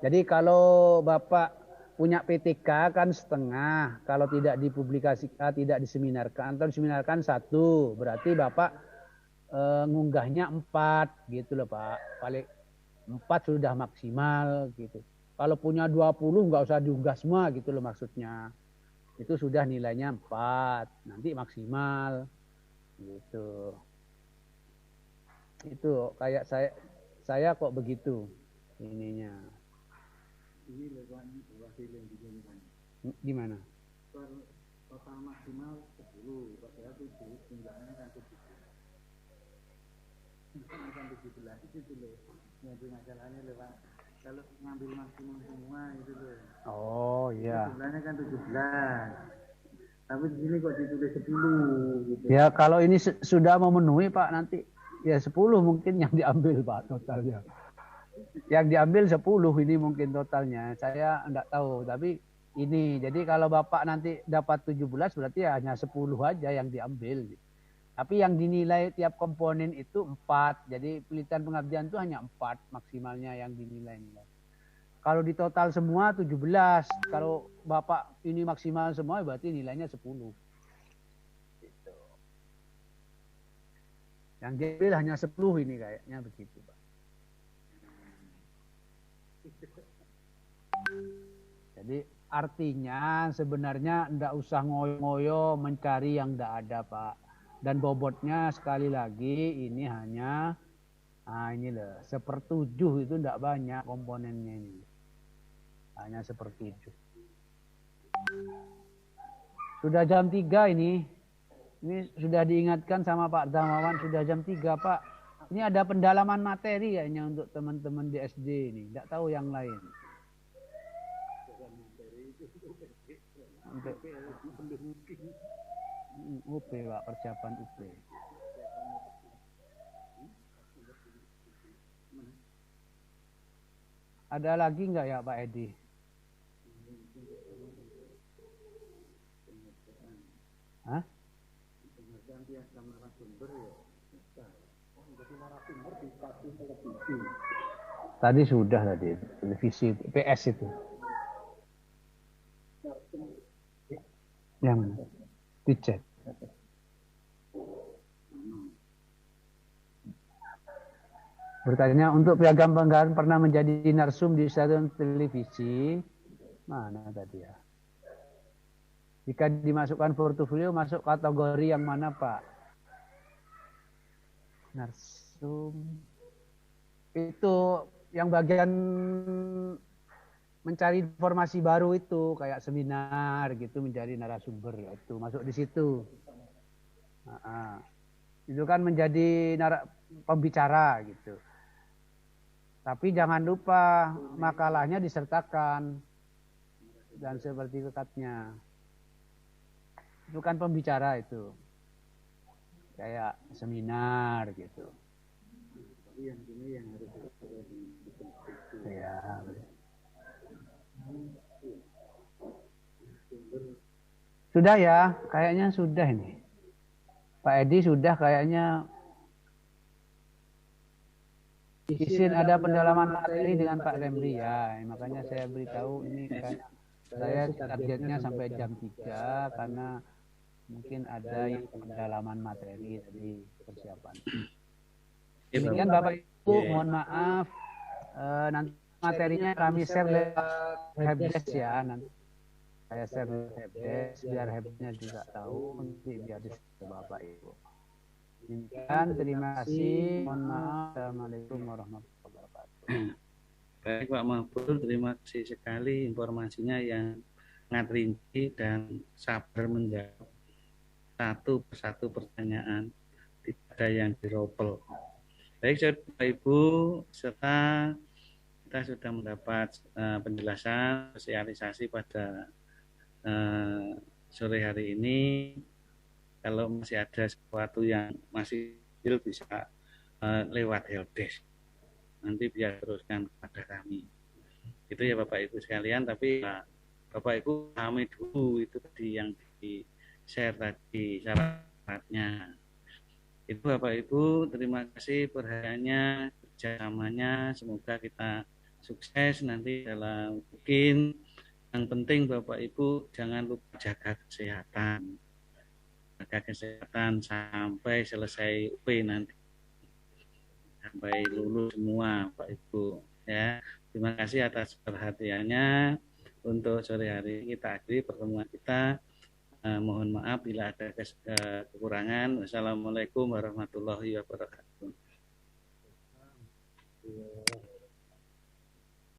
Jadi kalau Bapak punya PTK kan setengah, kalau tidak dipublikasikan, tidak diseminarkan, atau diseminarkan 1, berarti Bapak ngunggahnya 4 gitu loh Pak. Paling 4 sudah maksimal gitu. Kalau punya 20 nggak usah diunggah semua gitu loh maksudnya. Itu sudah nilainya 4, nanti maksimal gitu. Itu kayak saya kok begitu ininya. Gimana? Total maksimal 10, padahal 7 jumlahnya kan 17. Kan 17 itu loh. Yang masalahnya lewat kalau ngambil maksimum semua itu loh. Oh iya. Jumlahnya kan 17. Tapi di sini kok ditulis 10 gitu. Ya kalau ini sudah memenuhi Pak nanti ya 10 mungkin yang diambil Pak totalnya. Yang diambil 10 ini mungkin totalnya. Saya enggak tahu tapi ini. Jadi kalau Bapak nanti dapat 17 berarti ya hanya 10 aja yang diambil. Tapi yang dinilai tiap komponen itu 4. Jadi penelitian pengabdian itu hanya 4 maksimalnya yang dinilai. Kalau di total semua 17. Kalau Bapak ini maksimal semua berarti nilainya 10. Gitu. Yang diambil hanya 10 ini kayaknya begitu Pak. Jadi artinya sebenarnya enggak usah ngoyo-ngoyo mencari yang enggak ada Pak. Dan bobotnya sekali lagi ini hanya ini loh, 1/7 itu enggak banyak komponennya ini. Hanya 1/7. Sudah jam 3 ini. Ini sudah diingatkan sama Pak Damawan sudah jam 3 Pak. Ini ada pendalaman materi kayaknya untuk teman-teman di SD ini. Enggak tahu yang lain. Untuk UP Pak, persiapan UP. Ada lagi enggak ya Pak Edi? Hah? Tadi sudah tadi televisi PS itu. Yang mana? Dicek. Bertanya untuk piagam penghargaan pernah menjadi narsum di stasiun televisi. Mana tadi ya? Jika dimasukkan portofolio masuk kategori yang mana Pak? Narsum. Itu yang bagian mencari informasi baru itu kayak seminar gitu menjadi narasumber itu masuk di situ. Itu kan menjadi pembicara gitu. Tapi jangan lupa makalahnya disertakan dan seperti kekatnya. Itu kan pembicara itu. Kayak seminar gitu. Yang ini yang harus ya. Sudah ya, kayaknya sudah ini. Pak Edi sudah kayaknya. Izin ada pendalaman materi dengan Pak Remli ya, makanya saya beritahu ini kan saya targetnya sampai jam 3 karena mungkin ada yang pendalaman materi tadi persiapan. Demikian Bapak Ibu, mohon maaf nanti materinya kami share lewat helpdesk ya, nanti saya share lewat helpdesk biar helpdesk juga tahu nanti biar di Bapak Ibu. Demikian, terima kasih. Mohon maaf. Assalamualaikum warahmatullahi wabarakatuh. Baik Pak Mahfud, terima kasih sekali informasinya yang sangat rinci dan sabar menjawab satu persatu pertanyaan, tidak ada yang diropel. Baik Bapak Ibu, serta kita sudah mendapat penjelasan sosialisasi pada sore hari ini. Kalau masih ada sesuatu yang masih bisa lewat helpdesk, nanti biar teruskan kepada kami. Itu ya Bapak Ibu sekalian, tapi Bapak Ibu pahami dulu itu tadi yang di share tadi syaratnya. Itu Bapak Ibu, terima kasih perhatiannya, kerjasamanya, semoga kita sukses nanti dalam mungkin. Yang penting Bapak Ibu jangan lupa jaga kesehatan. Jaga kesehatan sampai selesai UP nanti, sampai lulus semua Pak Ibu ya. Terima kasih atas perhatiannya. Untuk sore hari ini kita akhiri pertemuan kita. Mohon maaf bila ada kekurangan. Wassalamualaikum warahmatullahi wabarakatuh.